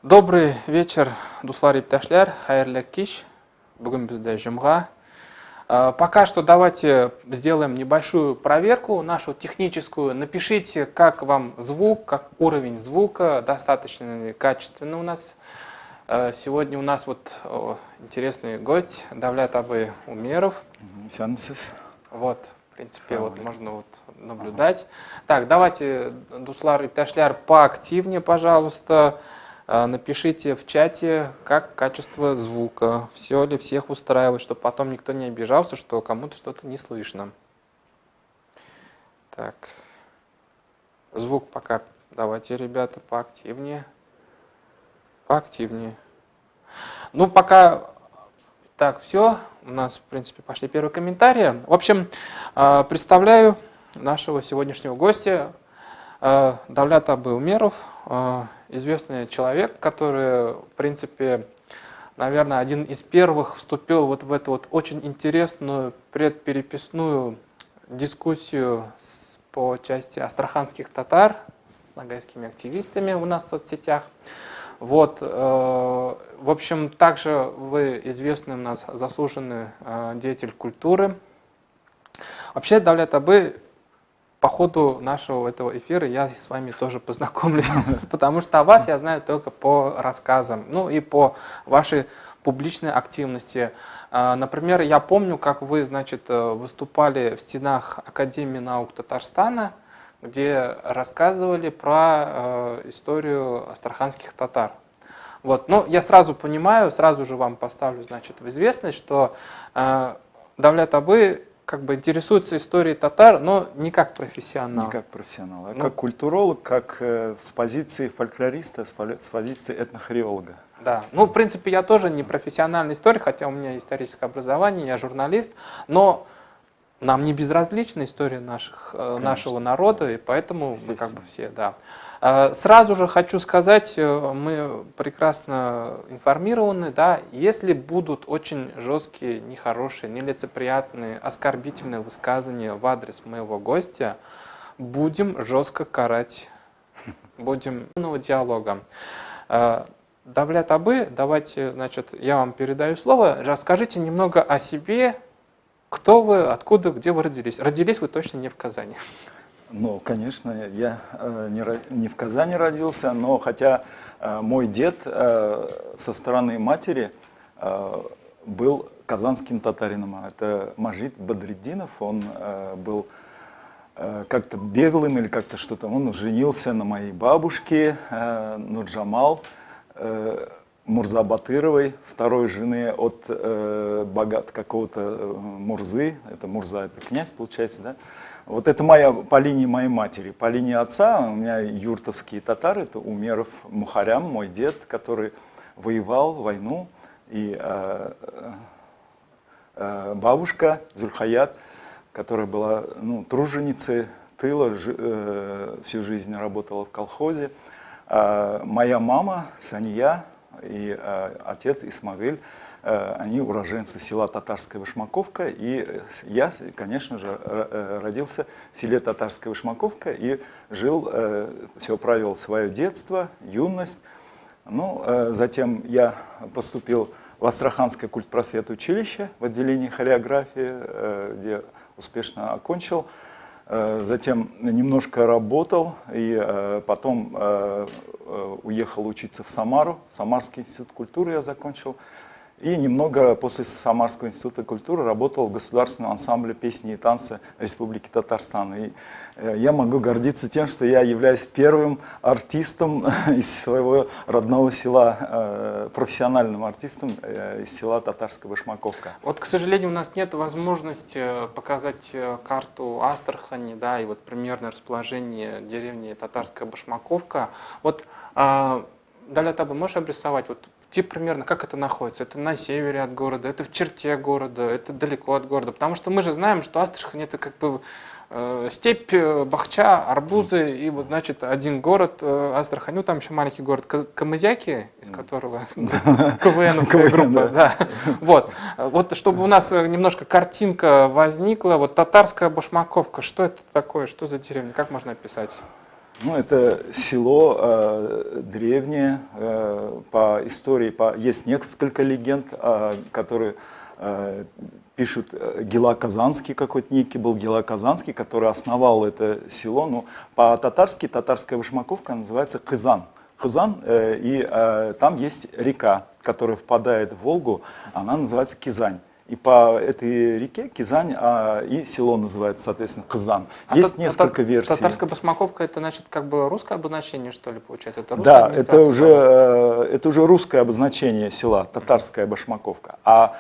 Добрый вечер, дуслар иптәшләр, хәерле кич. Бүгін бізде жұмға. Пока что давайте сделаем небольшую проверку, нашу техническую. Напишите, как вам звук, как уровень звука, достаточно ли качественно у нас. Сегодня у нас вот интересный гость, Давлят Абы Умеров. Вот, в принципе, вот можно вот наблюдать. Так, давайте, дуслар иптәшләр, поактивнее, пожалуйста. Напишите в чате, как качество звука, все ли всех устраивает, чтобы потом никто не обижался, что кому-то что-то не слышно. Так, звук пока, давайте, ребята, поактивнее. Поактивнее. Ну, пока так, все, у нас, в принципе, пошли первые комментарии. В общем, представляю нашего сегодняшнего гостя, Давлят Абы Умеров, известный человек, который, в принципе, наверное, один из первых вступил вот в эту вот очень интересную предпереписную дискуссию по части астраханских татар с ногайскими активистами у нас в соцсетях. Вот, в общем, также вы известный у нас заслуженный деятель культуры. Вообще, Давлят Абы, по ходу нашего этого эфира я с вами тоже познакомлюсь, потому что о вас я знаю только по рассказам, ну и по вашей публичной активности. Например, я помню, как вы, значит, выступали в стенах Академии наук Татарстана, где рассказывали про историю астраханских татар. Вот. Но я сразу понимаю, сразу же вам поставлю, значит, в известность, что Давлят Абы как бы интересуется историей татар, но не как профессионал. Не как профессионал, а как культуролог, как с позиции фольклориста, с позиции этнохореолога. Да, ну, в принципе, я тоже не профессиональный историк, хотя у меня историческое образование, я журналист, но нам не безразлична история нашего народа, и поэтому мы как бы все, да. Сразу же хочу сказать, мы прекрасно информированы, да, если будут очень жесткие, нехорошие, нелицеприятные, оскорбительные высказывания в адрес моего гостя, будем жестко карать, будем диалога. Давлят Абы, давайте, значит, я вам передаю слово, расскажите немного о себе, кто вы, откуда, где вы родились. Родились вы точно не в Казани. Ну, конечно, я не в Казани родился, но хотя мой дед со стороны матери был казанским татарином. Это Мажид Бадриддинов, он был как-то беглым или как-то что-то. Он женился на моей бабушке Нурджамал Мурза Батыровой, второй жены от какого-то Мурзы. Это Мурза, это князь, получается, да? Вот это по линии моей матери. По линии отца у меня юртовские татары, это Умеров Мухарям, мой дед, который воевал в войну. И бабушка Зульхаят, которая была труженицей тыла, всю жизнь работала в колхозе. Моя мама Сания и отец Исмагиль, они уроженцы села Татарская Башмаковка, и я, конечно же, родился в селе Татарская Башмаковка и жил, провел свое детство, юность. Ну, затем я поступил в Астраханское культпросвет училище в отделении хореографии, где успешно окончил. Затем немножко работал и потом уехал учиться в Самару, Самарский институт культуры я закончил. И немного после Самарского института культуры работал в государственном ансамбле песни и танца Республики Татарстан. И я могу гордиться тем, что я являюсь первым артистом из своего родного села, профессиональным артистом из села Татарская Башмаковка. Вот, к сожалению, у нас нет возможности показать карту Астрахани, да, и вот примерное расположение деревни Татарская Башмаковка. Вот, Давлят Абы, можешь обрисовать, вот, примерно, как это находится? Это на севере от города, это в черте города, это далеко от города. Потому что мы же знаем, что Астрахань это как бы степь, бахча, арбузы, и вот, значит, один город Астрахань, ну там еще маленький город Камызяки, из которого КВНовская группа, да. Вот, чтобы у нас немножко картинка возникла, вот Татарская Башмаковка, что это такое, что за деревня, как можно описать? Ну, это село древнее, по истории, есть несколько легенд, которые пишут, Гела Казанский какой-то некий был, Гела Казанский, который основал это село. Ну, по-татарски, татарская башмаковка называется Кызан. Кызан, и там есть река, которая впадает в Волгу, она называется Кизань. И по этой реке Кизань и село называется, соответственно, Кызан. Есть несколько версий. Татарская башмаковка — это значит как бы русское обозначение, что ли, получается? Это да, это уже русское обозначение села, татарская башмаковка. А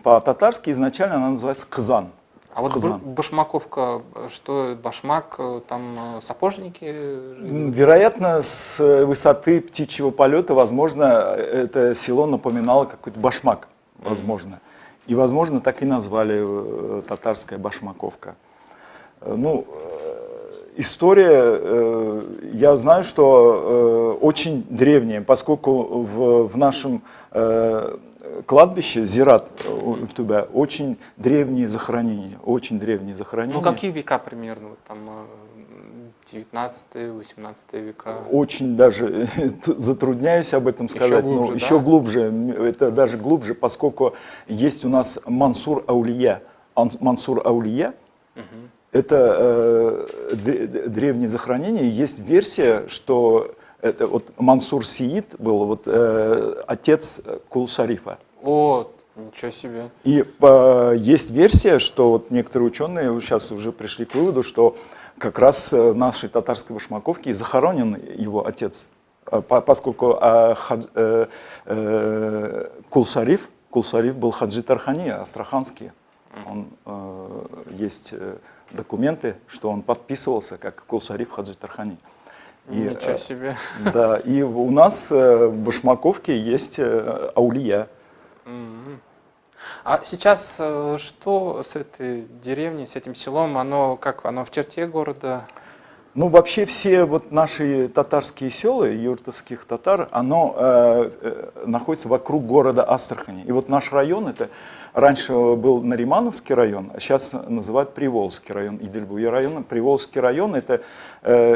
по-татарски изначально она называется Кызан. А вот Кызан. башмаковка, что башмак, там сапожники? Вероятно, с высоты птичьего полета, возможно, это село напоминало какой-то башмак, возможно. И, возможно, так и назвали татарская башмаковка. Ну, история, я знаю, что очень древняя, поскольку в нашем кладбище, Зират у тебя, очень древние захоронения, очень древние захоронения. Ну, какие века примерно? Вот там 19-18 века? Очень даже затрудняюсь об этом сказать. Еще глубже, но еще глубже, это даже глубже, поскольку есть у нас Мансур Аулия. Мансур Аулия – это древнее захоронение. Есть версия, что это вот Мансур Сиид был вот, отец Кул-Шарифа. О, ничего себе. И есть версия, что вот некоторые ученые сейчас уже пришли к выводу, что как раз в нашей татарской башмаковке и захоронен его отец. Поскольку Кул-Шариф был Хаджи Тархани, астраханский. Есть документы, что он подписывался как Кул-Шариф Хаджи Тархани. Ничего себе. Да, и у нас в башмаковке есть аулия. А сейчас что с этой деревней, с этим селом? Оно как? Оно в черте города? Ну, вообще все вот наши татарские села, юртовских татар, оно находится вокруг города Астрахани. И вот наш район, это раньше был Наримановский район, а сейчас называют Приволжский район, Идельбуя район. Приволжский район – это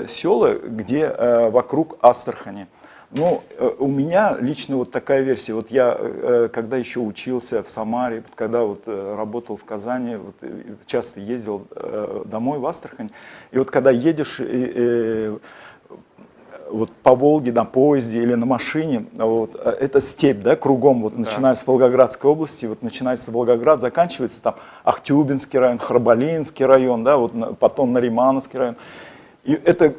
села, где вокруг Астрахани. Ну, у меня лично вот такая версия. Вот я, когда еще учился в Самаре, когда вот работал в Казани, вот часто ездил домой в Астрахань. И вот когда едешь вот по Волге на поезде или на машине, вот, это степь, да, кругом, вот, начиная с Волгоградской области, вот, начинается Волгоград, заканчивается там Ахтюбинский район, Харбалинский район, да, вот, потом Наримановский район. И это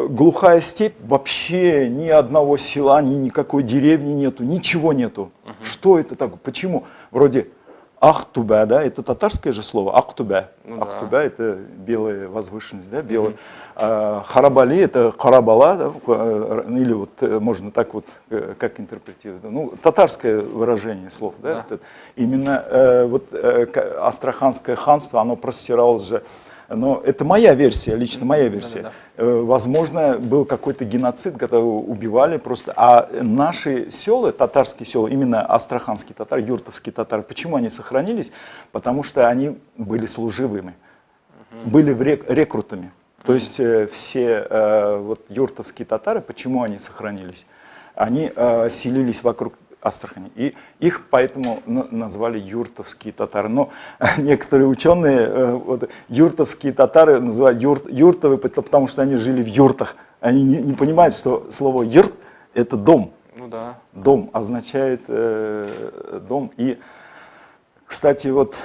глухая степь, вообще ни одного села, никакой деревни нету, ничего нету. Что это такое? Почему? Вроде Ахтубя, да, это татарское же слово, Ахтубя. Ну, Ахтубя это белая возвышенность, да, белая. Харабали это Карабала, да, или вот можно так вот, как интерпретировать. Ну, татарское выражение слов, да. Да. Именно вот Астраханское ханство, оно простиралось же. Но это моя версия, лично моя версия. Возможно, был какой-то геноцид, когда убивали просто. А наши села, татарские села, именно астраханские татары, юртовские татары, почему они сохранились? Потому что они были служивыми, были рекрутами. То есть все вот юртовские татары, почему они сохранились? Они селились вокруг Астрахани. И их поэтому назвали юртовские татары. Но некоторые ученые вот, юртовские татары называют юртовы, потому что они жили в юртах. Они не понимают, что слово юрт – это дом. Ну да. Дом означает дом. И, кстати, вот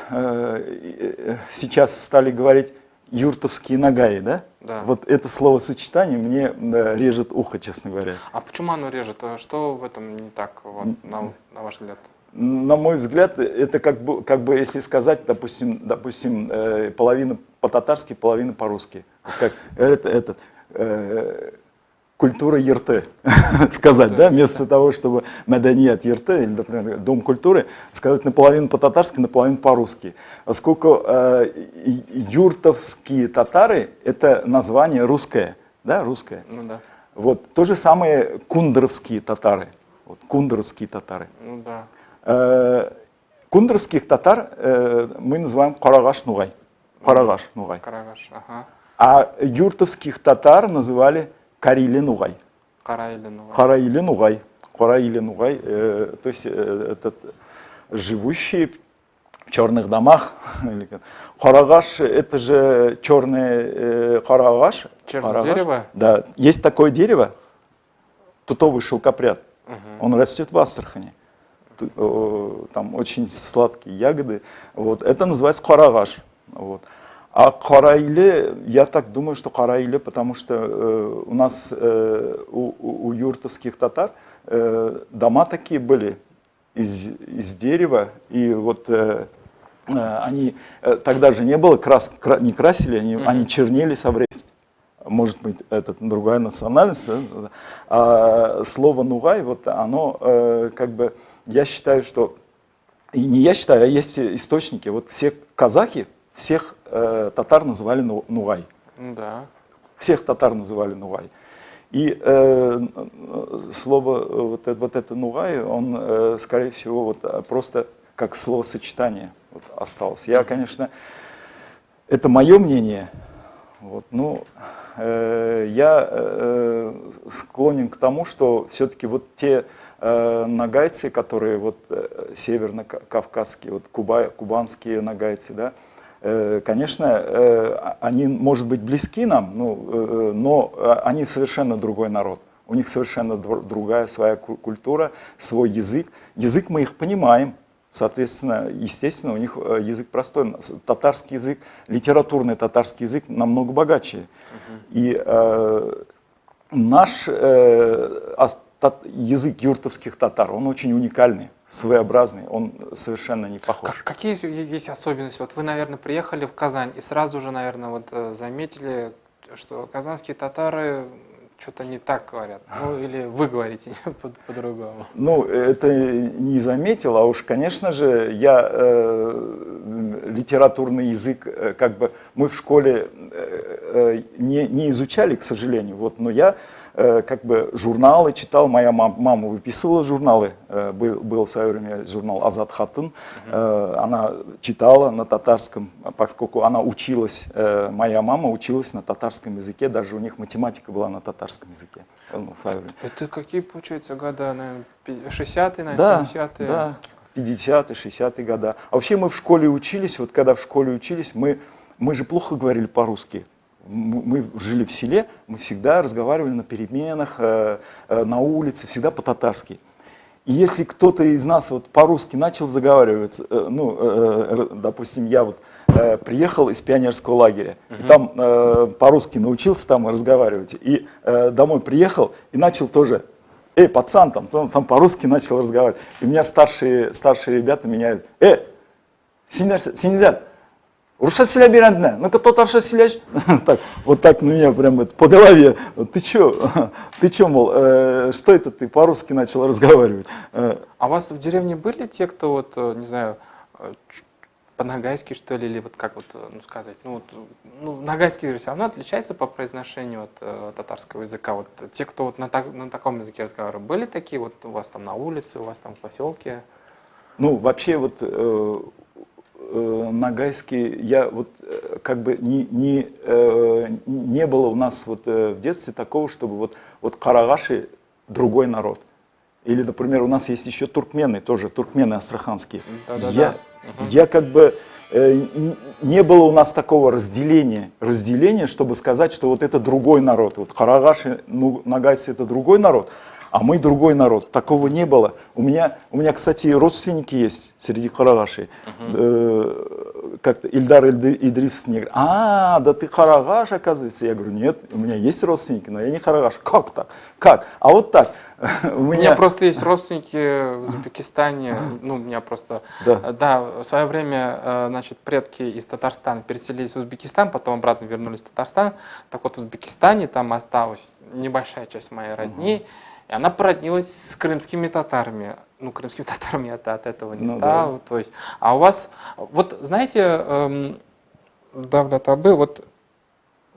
сейчас стали говорить юртовские нагаи, да? Да. Вот это словосочетание мне режет ухо, честно говоря. А почему оно режет? Что в этом не так, вот, на ваш взгляд? На мой взгляд, это как бы если сказать, допустим, половина по-татарски, половина по-русски. Как культура ерты сказать, да, вместо того, чтобы маданият ерты, или, например, дом культуры, сказать наполовину по-татарски, наполовину по-русски. Поскольку юртовские татары – это название русское, да, русское. Ну да. Вот, то же самое кундровские татары. Вот, кундровские татары. Ну да. Кундровских татар мы называем Карагаш Нугай. Карагаш Нугай. Карагаш, ага. А юртовских татар называли Карили-Нугай. Караилин. Караили-Нугай. Караили-Нугай, то есть этот живущие в черных домах. Карагаш — это же черный карагаш. Черное дерево? Да, есть такое дерево, тутовый шелкопряд. Он растет в Астрахани. Там очень сладкие ягоды. Вот. Это называется карагаш. Вот. А караиле, я так думаю, что караиле, потому что у нас, у юртовских татар, дома такие были из дерева, и вот они, тогда же не было, не красили, они чернели со временем. Может быть, это другая национальность, да? А слово «нугай», вот оно как бы, я считаю, что, и не я считаю, а есть источники, вот все казахи, всех татар называли «нугай». Да. Всех татар называли «нугай». И слово вот это «нугай», он, скорее всего, вот просто как словосочетание вот осталось. Я, конечно, это мое мнение, вот, ну, я склонен к тому, что все-таки вот те нагайцы, которые вот северно-кавказские, вот кубанские нагайцы, да, конечно, они, может быть, близки нам, но они совершенно другой народ. У них совершенно другая своя культура, свой язык. Язык мы их понимаем. Соответственно, естественно, у них язык простой. Татарский язык, литературный татарский язык намного богаче. И наш язык юртовских татар, он очень уникальный, своеобразный, он совершенно не похож. Какие есть особенности? Вот вы, наверное, приехали в Казань и сразу же, наверное, вот заметили, что казанские татары что-то не так говорят, ну или вы говорите по-другому. Ну, это не заметил, а уж, конечно же, я литературный язык, как бы мы в школе не изучали, к сожалению, вот, но я как бы журналы читал, моя мама выписывала журналы, был в свое время журнал «Азат Хатын», она читала на татарском, поскольку она училась, моя мама училась на татарском языке, даже у них математика была на татарском языке. Ну, в свое время. Это какие, получается, года, наверное, 60-е, наверное, да, 70-е? Да, 50-е, 60-е годы. А вообще мы в школе учились, вот когда в школе учились, мы же плохо говорили по-русски. Мы жили в селе, мы всегда разговаривали на переменах, на улице, всегда по-татарски. И если кто-то из нас вот по-русски начал заговаривать, ну, допустим, я вот приехал из пионерского лагеря, и там по-русски научился там разговаривать, и домой приехал и начал тоже, пацан, там по-русски начал разговаривать. И у меня старшие ребята меняют, синьзят, Руша селя берандна, ну-ка тот арша селяш. Вот так на меня прям по голове. Ты чё, мол, что это ты по-русски начал разговаривать? А у вас в деревне были те, кто вот, не знаю, по-нагайски что ли, или вот как вот, ну сказать, нагайский же все равно отличается по произношению от татарского языка. Вот те, кто вот на таком языке разговаривали, были такие вот у вас там на улице, у вас там в поселке? Ну, вообще вот нагайский, я вот как бы не было у нас вот в детстве такого, чтобы вот карагаши другой народ. Или, например, у нас есть еще туркмены, тоже туркмены астраханские. Я как бы не было у нас такого разделения, чтобы сказать, что вот это другой народ. Вот карагаши, нагайцы это другой народ, а мы другой народ. Такого не было. У меня, кстати, родственники есть среди карагашей. Как-то Ильдар Идрисов мне говорит, да ты карагаш, оказывается. Я говорю, нет, у меня есть родственники, но я не карагаш. Как так? Как? А вот так. У меня просто есть родственники в Узбекистане, у меня просто, в свое время, значит, предки из Татарстана переселились в Узбекистан, потом обратно вернулись в Татарстан. Так вот, в Узбекистане там осталась небольшая часть моей родни, и она породнилась с крымскими татарами. Ну, крымскими татарами я от этого не стал. То есть, а у вас, вот знаете, Давлет Абы, вот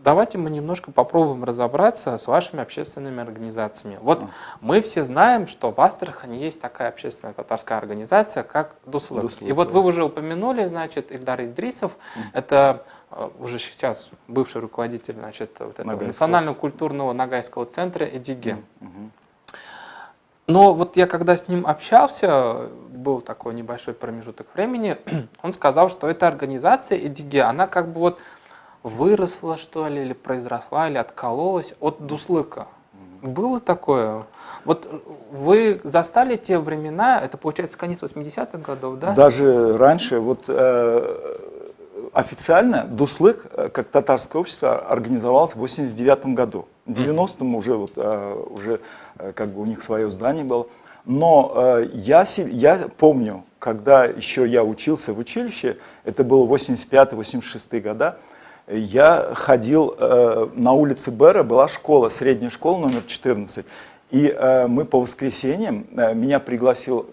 давайте мы немножко попробуем разобраться с вашими общественными организациями. Вот мы все знаем, что в Астрахани есть такая общественная татарская организация, как Дуслык. И вот вы уже упомянули, значит, Ильдар Идрисов, это уже сейчас бывший руководитель, значит, вот этого национального культурного нагайского центра Эдиге. Но вот я когда с ним общался, был такой небольшой промежуток времени, он сказал, что эта организация Эдиге, она как бы вот выросла, что ли, или произросла, или откололась от Дуслыка. Было такое? Вот вы застали те времена, это получается конец 80-х годов, да? Даже раньше, вот официально Дуслык, как татарское общество, организовалось в 89 году. В 90-м уже как бы у них свое здание было. Но я помню, когда еще я учился в училище, это было 85-86 года, я ходил на улице Бера, была школа, средняя школа номер 14. И мы по воскресеньям, меня пригласил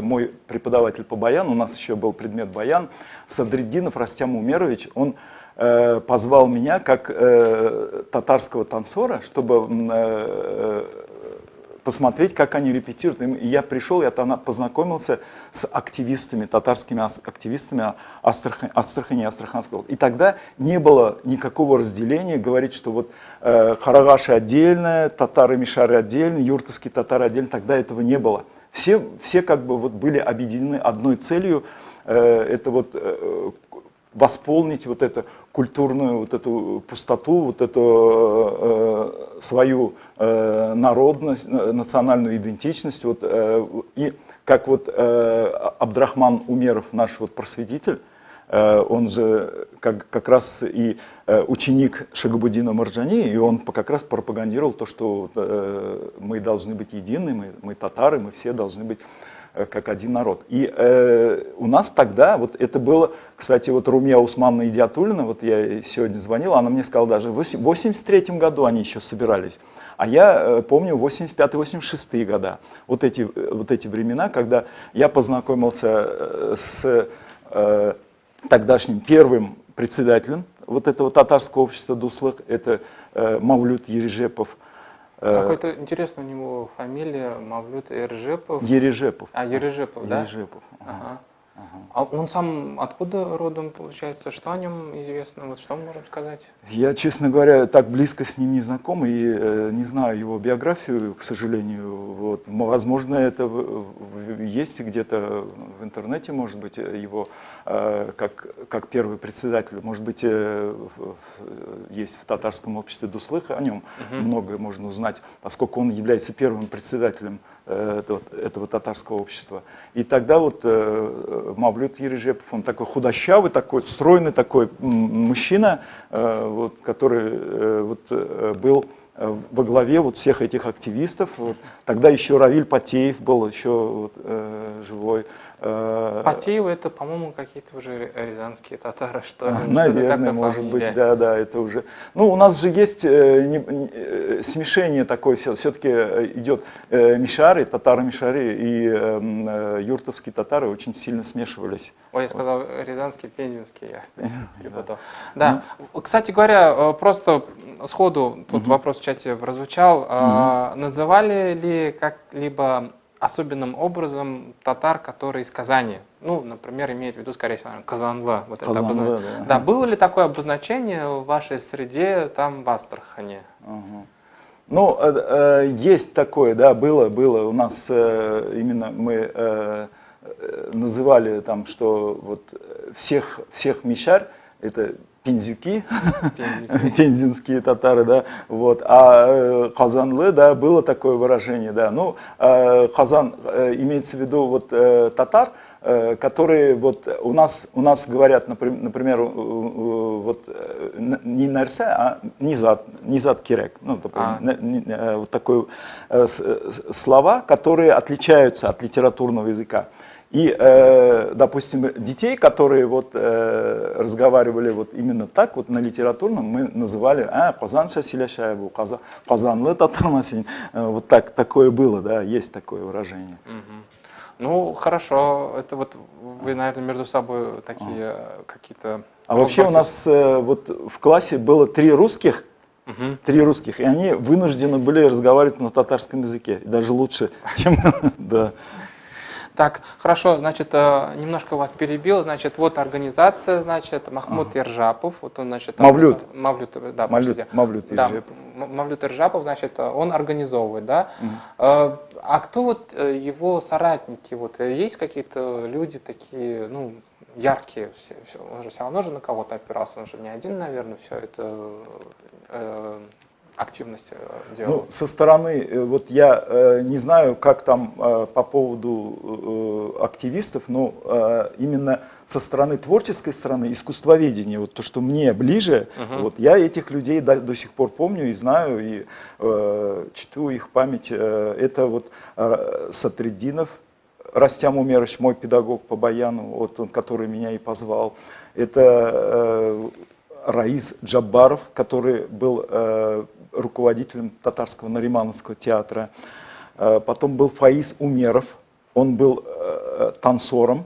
мой преподаватель по баяну, у нас еще был предмет баян, Садриддинов Растям Умерович, он позвал меня как татарского танцора, чтобы посмотреть, как они репетируют. И я пришел, я там познакомился с активистами, татарскими активистами Астрахани и Астраханского. И тогда не было никакого разделения, говорить, что вот Харагаши отдельно, татары-мишары отдельно, юртовские татары отдельно. Тогда этого не было. Все как бы вот были объединены одной целью, это вот восполнить вот эту культурную вот эту пустоту, вот эту свою народность, национальную идентичность. Вот, и как вот Абдрахман Умеров, наш вот просветитель, он же как раз и ученик Шагабуддина Марджани, и он как раз пропагандировал то, что мы должны быть едины, мы татары, мы все должны быть как один народ. И у нас тогда, вот это было, кстати, вот Румия Усмановна Идиатуллина, вот я сегодня звонил, она мне сказала, даже в 83 году они еще собирались. А я помню 85-86 года, вот эти времена, когда я познакомился с тогдашним первым председателем вот этого татарского общества Дуслык, это Мавлют Ережепов. Какой-то интересный у него фамилия, Мавлют Ережепов. Ережепов. Ережепов, да? Ережепов. Ага. А он сам откуда родом, получается? Что о нем известно? Вот что мы можем сказать? Я, честно говоря, так близко с ним не знаком и не знаю его биографию, к сожалению. Вот. Возможно, это есть где-то в интернете, может быть, его как первый председатель. Может быть, есть в татарском обществе Дуслык, о нем многое можно узнать, поскольку он является первым председателем этого татарского общества. И тогда вот Мавлют Ережепов, он такой худощавый, такой стройный такой мужчина, вот, который был во главе вот всех этих активистов. Вот. Тогда еще Равиль Патеев был еще живой. Патеевы это, по-моему, какие-то уже рязанские татары, что ли? Наверное, может быть, да, это уже. Ну, у нас же есть смешение такое, все-таки идет мишары, татары-мишары и юртовские татары очень сильно смешивались. Ой, я сказал рязанский, пензенский, я перепутал. Да, кстати говоря, просто сходу тут вопрос в чате прозвучал. Называли ли как-либо особенным образом татар, которые из Казани? Ну, например, имеет в виду, скорее всего, Казанлы. Вот Казанлы, да. Было ли такое обозначение в вашей среде там в Астрахани? Ну, есть такое, да, было. У нас именно мы называли там, что вот всех мишар, это пензюки, пензенские татары, да, вот, а казанлы, да, было такое выражение, да, ну, казан имеется в виду вот татар, которые вот у нас говорят, например, вот не нарса, а низат кирек, ну, вот такое слова, которые отличаются от литературного языка. И, допустим, детей, которые вот разговаривали вот именно так, вот на литературном, мы называли «Казан шасиля шайбу», «Казанлы татармасин». Вот такое было, да, есть такое выражение. Ну, хорошо, это вот вы, наверное, между собой такие какие-то А вообще у нас вот в классе было 3 русских, и они вынуждены были разговаривать на татарском языке, и даже лучше, чем... Да. Так, хорошо, значит, немножко вас перебил, значит, вот организация, значит, Махмуд Иржапов, вот он, значит... Мавлют. Да, Мавлют да, Иржапов. Мавлют Иржапов, значит, он организовывает, да? А кто вот его соратники, вот есть какие-то люди такие, ну, яркие, он же все равно же на кого-то опирался, он же не один, наверное, все это... активность делал? Ну, со стороны, вот я не знаю, как там по поводу активистов, но именно со стороны творческой стороны, искусствоведения, вот то, что мне ближе, вот я этих людей до сих пор помню и знаю, и чту их память. Это вот Сатриддинов Растям Умерович, мой педагог по баяну, вот он, который меня и позвал. Это Раис Джаббаров, который был руководителем татарского Наримановского театра. Потом был Фаиз Умеров, он был танцором,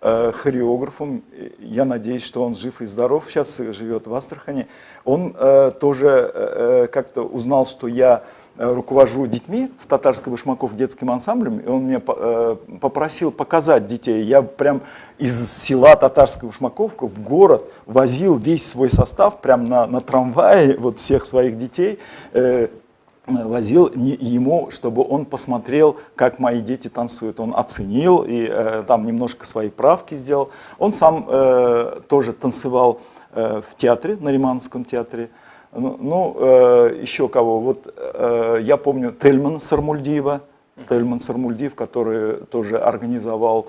хореографом. Я надеюсь, что он жив и здоров, сейчас живет в Астрахани. Он тоже как-то узнал, что я руковожу детьми в Татарско-Башмаков детским ансамблем, и он меня попросил показать детей. Я прям из села Татарско-Башмаковка в город возил весь свой состав прям на трамвае, вот всех своих детей, возил ему, чтобы он посмотрел, как мои дети танцуют. Он оценил и там немножко свои правки сделал. Он сам тоже танцевал в театре, на Наримановском театре. Ну, еще кого? Вот я помню Тельман Сармульдиева, который тоже организовал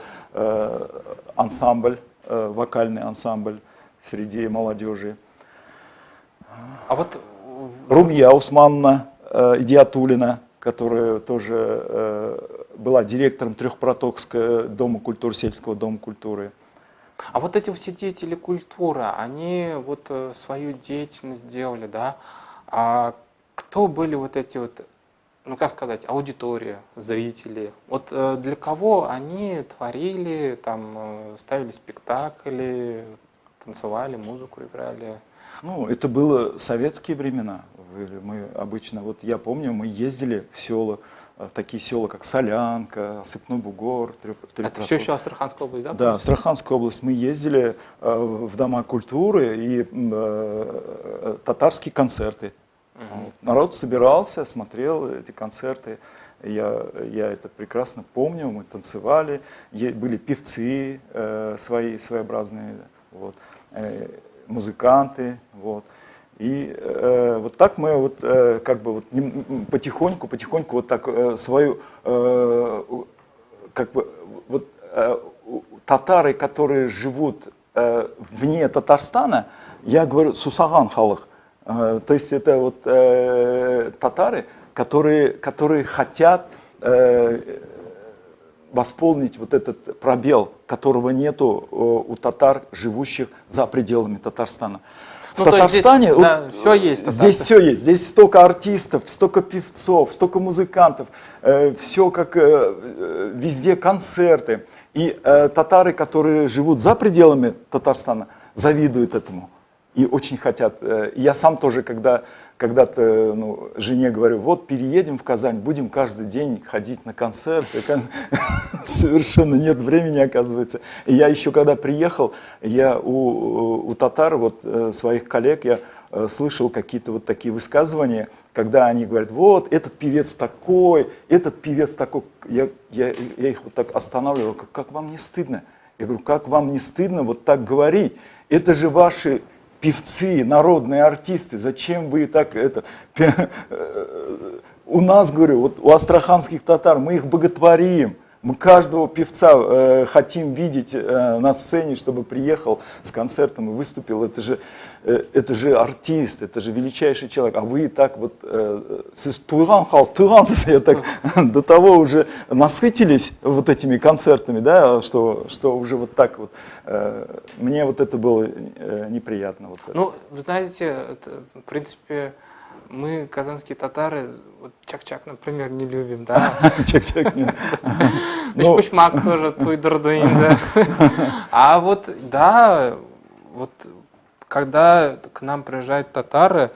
ансамбль, вокальный ансамбль среди молодежи. А вот Румия Усманна Идиатулина, которая тоже была директором Трехпротокского дома культуры, сельского дома культуры. А вот эти все деятели культуры, они вот свою деятельность делали, да? А кто были вот эти вот, ну как сказать, аудитория, зрители? Вот для кого они творили, там, ставили спектакли, танцевали, музыку играли? Ну, это было советские времена. Мы обычно, вот я помню, мы ездили в села, такие села, как Солянка, Сыпной Бугор. Это все еще Астраханская область, да? Да, Астраханская область. Мы ездили в дома культуры и татарские концерты. Народ собирался, смотрел эти концерты. Я это прекрасно помню. Мы танцевали, были певцы своеобразные, вот, музыканты. Вот. И вот так мы вот, как бы вот потихоньку вот так свою, как бы вот татары, которые живут вне Татарстана, я говорю сусаган халық, то есть это вот татары, которые хотят восполнить вот этот пробел, которого нету у татар, живущих за пределами Татарстана. В Татарстане здесь, да, все есть, здесь все есть, здесь столько артистов, столько певцов, столько музыкантов, все как везде концерты. И татары, которые живут за пределами Татарстана, завидуют этому и очень хотят. Я сам тоже, когда-то жене говорю, вот переедем в Казань, будем каждый день ходить на концерты. Совершенно нет времени, оказывается. И я еще когда приехал, я у татар, вот своих коллег, я слышал какие-то вот такие высказывания, когда они говорят, вот этот певец такой, этот певец такой. Я их вот так останавливал, как вам не стыдно? Я говорю, как вам не стыдно вот так говорить? Это же ваши певцы, народные артисты, зачем вы так это... У нас, говорю, вот у астраханских татар мы их боготворим, мы каждого певца хотим видеть на сцене, чтобы приехал с концертом и выступил. Это же артист, это же величайший человек. А вы так вот я так до того уже насытились вот этими концертами, да, что уже вот так вот. Мне вот это было неприятно. Вот это. Ну, вы знаете, это, в принципе, мы, казанские татары, вот чак-чак, например, не любим, да? Чак-чак не Пушмак тоже, туйдырдын, да? А вот, да, вот когда к нам приезжают татары,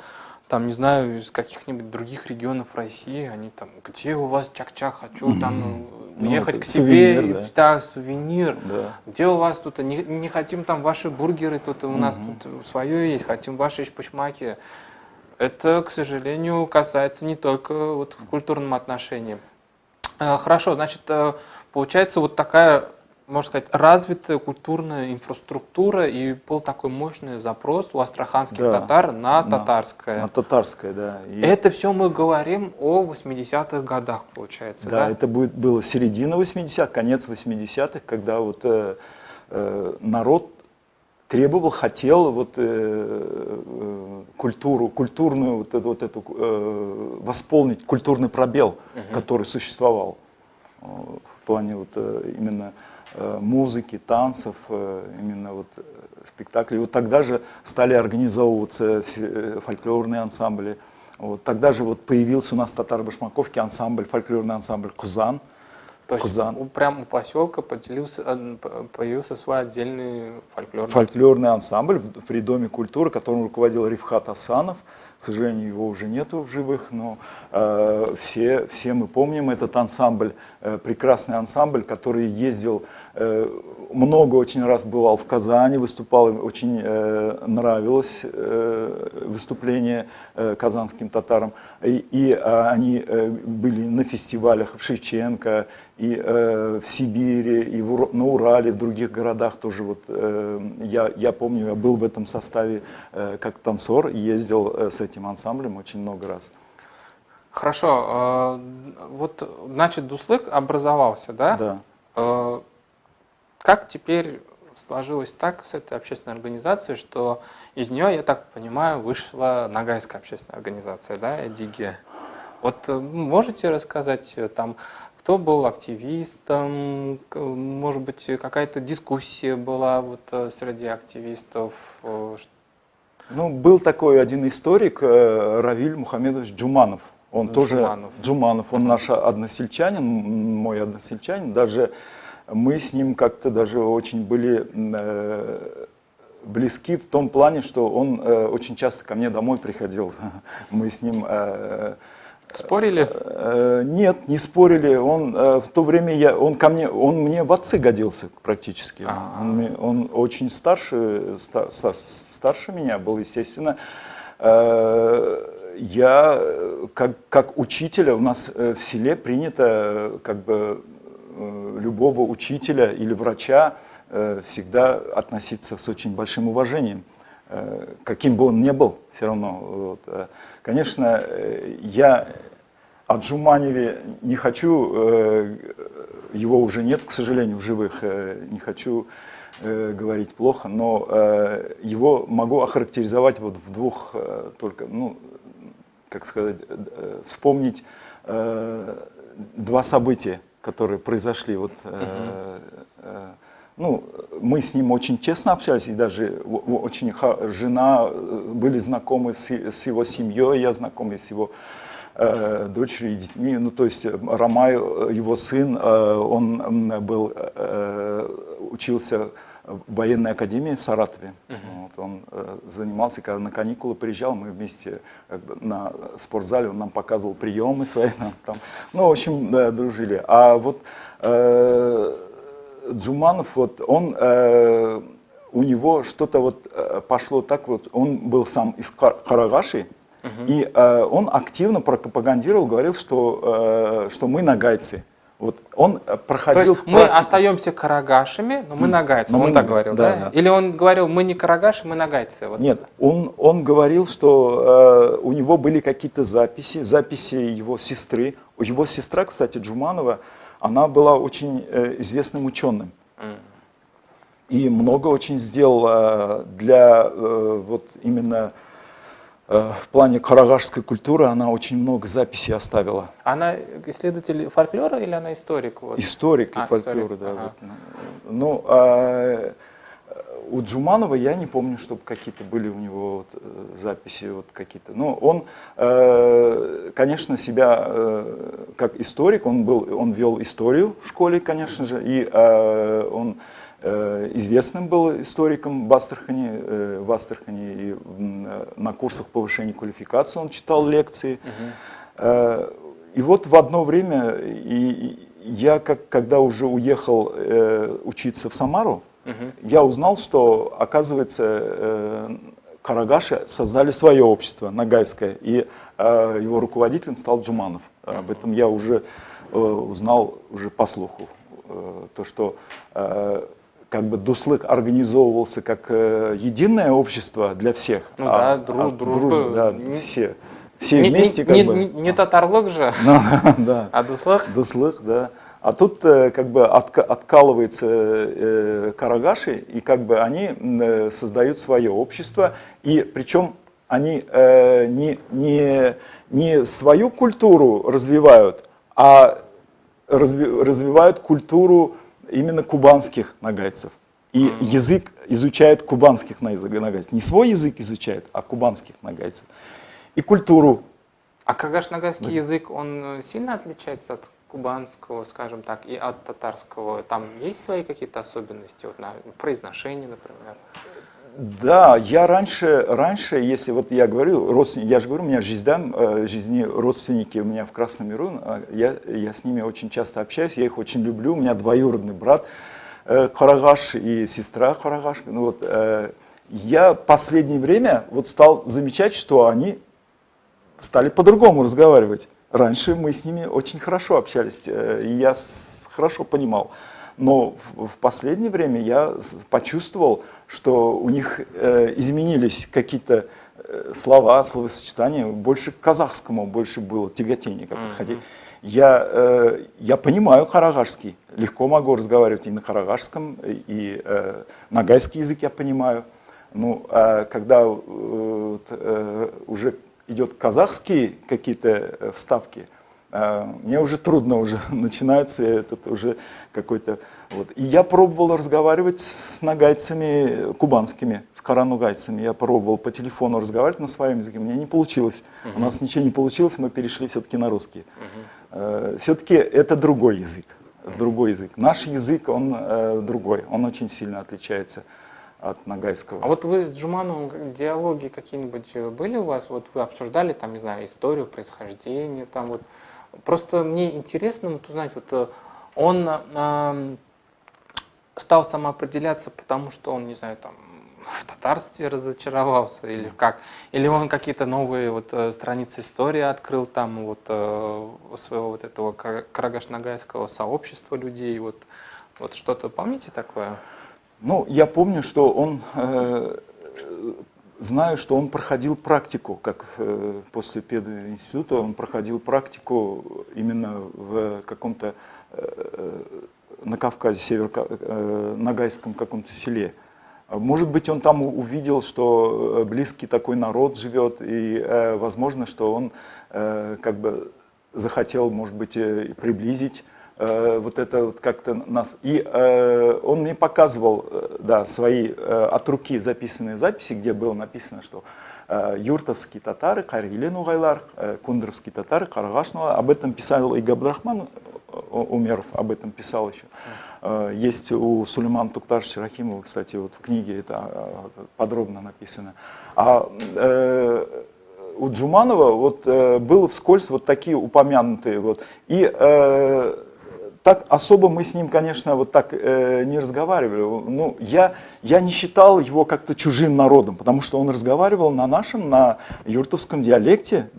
там, не знаю, из каких-нибудь других регионов России, они там, где у вас чак-чак, хочу там ехать к себе, сувенир, и, да, сувенир, Да. где у вас тут, не хотим там ваши бургеры, тут у нас тут свое есть, хотим ваши ишпушмаки. Это, к сожалению, касается не только вот в культурном отношении. Хорошо, значит, получается вот такая, можно сказать, развитая культурная инфраструктура и был такой мощный запрос у астраханских татар на татарское. На татарское, да. И Это все мы говорим о 80-х годах, получается, да? да, это было середина 80-х, конец 80-х, когда вот народ требовал, хотел вот культурную вот эту восполнить культурный пробел, который существовал в плане вот именно музыки, танцев, именно вот спектаклей. Вот тогда же стали организовываться фольклорные ансамбли. Вот тогда же вот появился у нас в Татар-Башмаковке ансамбль, фольклорный ансамбль «Кузан». То есть прямо у поселка появился свой отдельный фольклорный ансамбль при Доме культуры, которым руководил Рифхат Асанов. К сожалению, его уже нету в живых, но все мы помним этот ансамбль, прекрасный ансамбль, который ездил, много очень раз бывал в Казани, выступал, очень нравилось выступление казанским татарам. И они были на фестивалях в Шевченко, и в Сибири, и на Урале, в других городах тоже. Вот, я помню, я был в этом составе как танцор и ездил с этим ансамблем очень много раз. Хорошо. Вот, значит, Дуслык образовался, да? Да. Как теперь сложилось так с этой общественной организацией, что из нее, я так понимаю, вышла Ногайская общественная организация, да, Эдиге? Вот можете рассказать там, кто был активистом, может быть, какая-то дискуссия была вот среди активистов? Ну, был такой один историк, Равиль Мухаммедович Джуманов. Он тоже Джуманов, он наш односельчанин, мой односельчанин. Даже мы с ним как-то даже очень были близки в том плане, что он очень часто ко мне домой приходил. Мы с ним... Спорили? Нет, не спорили. Он в то время он мне в отцы годился практически. Он очень старше меня был, естественно. Я как учителя, у нас в селе принято как бы любого учителя или врача всегда относиться с очень большим уважением, каким бы он ни был, все равно. Вот. Конечно, я о Джуманеве не хочу, его уже нет, к сожалению, в живых, не хочу говорить плохо, но его могу охарактеризовать вот в двух только, ну, как сказать, вспомнить два события, которые произошли. Вот, ну, мы с ним очень тесно общались, и даже очень жена, были знакомы с его семьей, я знакомый с его дочерью и детьми. Ну, то есть Ромай, его сын, он учился в военной академии в Саратове. Вот, он занимался, когда на каникулы приезжал, мы вместе как бы, на спортзале, он нам показывал приемы свои. Там, ну, в общем, да, дружили. А вот Джуманов, вот, он, у него что-то вот пошло так, вот, он был сам из Карагаши, и он активно пропагандировал, говорил, что мы нагайцы. Вот он проходил. То есть мы остаемся карагашами, но мы нагайцы. Он так говорил, да? Или он говорил, мы не карагаши, мы нагайцы? Вот. Нет, он говорил, что у него были какие-то записи его сестры. Его сестра, кстати, Джуманова, она была очень известным ученым. И много очень сделала для вот именно в плане карагашской культуры, она очень много записей оставила. Она исследователь фольклора или она историк? Вот? Историк и фольклора, историк. да. Ага. Вот. Ну, у Джуманова я не помню, чтобы какие-то были у него вот записи вот какие-то. Но он, конечно, себя как историк, он вел историю в школе, конечно же, и он известным был историком в Астрахани, и на курсах повышения квалификации он читал лекции. И вот в одно время я, когда уже уехал учиться в Самару, я узнал, что, оказывается, карагаши создали свое общество, нагайское, и его руководителем стал Джуманов. Об этом я уже узнал уже по слуху. То, что как бы Дуслык организовывался как единое общество для всех. Ну да, дружба. Да, все вместе как бы. Не татарлык же, да. а Дуслык. Дуслык, да. А тут как бы откалывается карагаши, и как бы они создают свое общество, и причем они не свою культуру развивают, а развивают культуру именно кубанских нагайцев. И язык изучают кубанских нагайцев. Не свой язык изучают, а кубанских нагайцев. И культуру. А карагаш-нагайский язык, он сильно отличается от кубанского, скажем так, и от татарского? Там есть свои какие-то особенности, вот на произношении, например? Да, я раньше, если вот я говорю, я же говорю, у меня жизни родственники у меня в Красном Миру, я с ними очень часто общаюсь, я их очень люблю, у меня двоюродный брат карагаш и сестра карагаш. Ну, вот, я в последнее время вот стал замечать, что они стали по-другому разговаривать. Раньше мы с ними очень хорошо общались, и я хорошо понимал. Но в последнее время я почувствовал, что у них изменились какие-то слова, словосочетания, больше к казахскому больше было тяготение. Я понимаю карагашский, легко могу разговаривать и на карагашском, и нагайский язык я понимаю. Ну, а когда уже идет казахские какие-то вставки, мне уже трудно, уже начинается этот уже какой-то... Вот. И я пробовал разговаривать с нагайцами кубанскими, с каранугайцами. Я пробовал по телефону разговаривать на своем языке, у меня не получилось. У нас ничего не получилось, мы перешли все-таки на русский. Все-таки это другой язык. Наш язык, он другой, он очень сильно отличается от нагайского. А вот вы с Джумановым диалоги какие-нибудь были у вас? Вот вы обсуждали там, не знаю, историю, происхождение, там вот. Просто мне интересно вот узнать, вот он стал самоопределяться, потому что он, не знаю, там в татарстве разочаровался или как? Или он какие-то новые вот страницы истории открыл там вот своего вот этого карагаш-нагайского сообщества людей, вот что-то помните такое? Ну, я помню, что он, знаю, что он проходил практику, как после пединститута он проходил практику именно в каком-то, на Кавказе, Нагайском каком-то селе. Может быть, он там увидел, что близкий такой народ живет, и возможно, что он как бы захотел, может быть, приблизить вот это вот как-то нас. И он мне показывал, да, свои от руки записанные записи, где было написано, что юртовские татары, Каргиле Нугайлар, кундровские татары, Карагашнова. Об этом писал и Габдрахман Умеров, об этом писал еще. Есть у Сулеймана Туктарча Рахимова, кстати, вот в книге это подробно написано. А у Джуманова вот было вскользь вот такие упомянутые вот. И так особо мы с ним, конечно, вот так не разговаривали. Ну, я не считал его как-то чужим народом, потому что он разговаривал на нашем, на юртовском диалекте,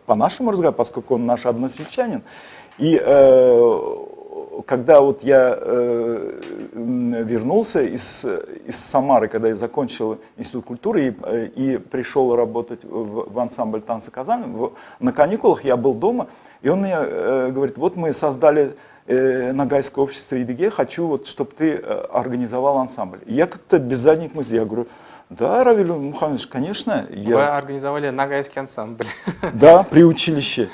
по-нашему разговаривал, поскольку он наш односельчанин. И когда вот я вернулся из Самары, когда я закончил институт культуры и пришел работать в ансамбль танца Казань, на каникулах я был дома, и он мне говорит, вот мы создали нагайское общество ИДГ, хочу, вот, чтобы ты организовал ансамбль. И я как-то без задних мыслей, я говорю, да, Равиль Мухаммедович, конечно. Вы организовали нагайский ансамбль. Да, при училище.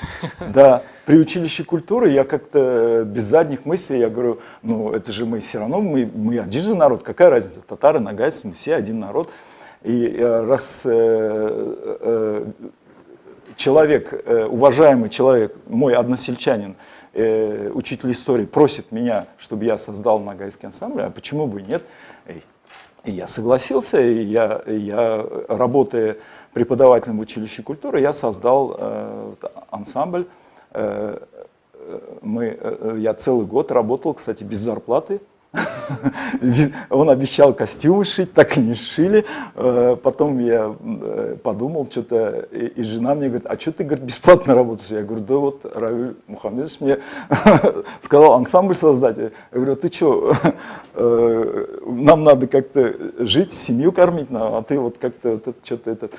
Да, при училище культуры я как-то без задних мыслей, я говорю, ну это же мы все равно, мы один же народ, какая разница, татары, нагайцы, мы все один народ. И раз человек, уважаемый человек, мой односельчанин, учитель истории просит меня, чтобы я создал ногайский ансамбль, а почему бы и нет? И я согласился, и я работая преподавателем в училище культуры, я создал ансамбль. Я целый год работал, кстати, без зарплаты. Он обещал костюмы шить, так и не шили. Потом я подумал что-то, и жена мне говорит: а что ты, говорит, бесплатно работаешь? Я говорю: да вот Равиль Мухаммедович мне сказал ансамбль создать. Я говорю: ты что, нам надо как-то жить, семью кормить, а ты вот как-то что-то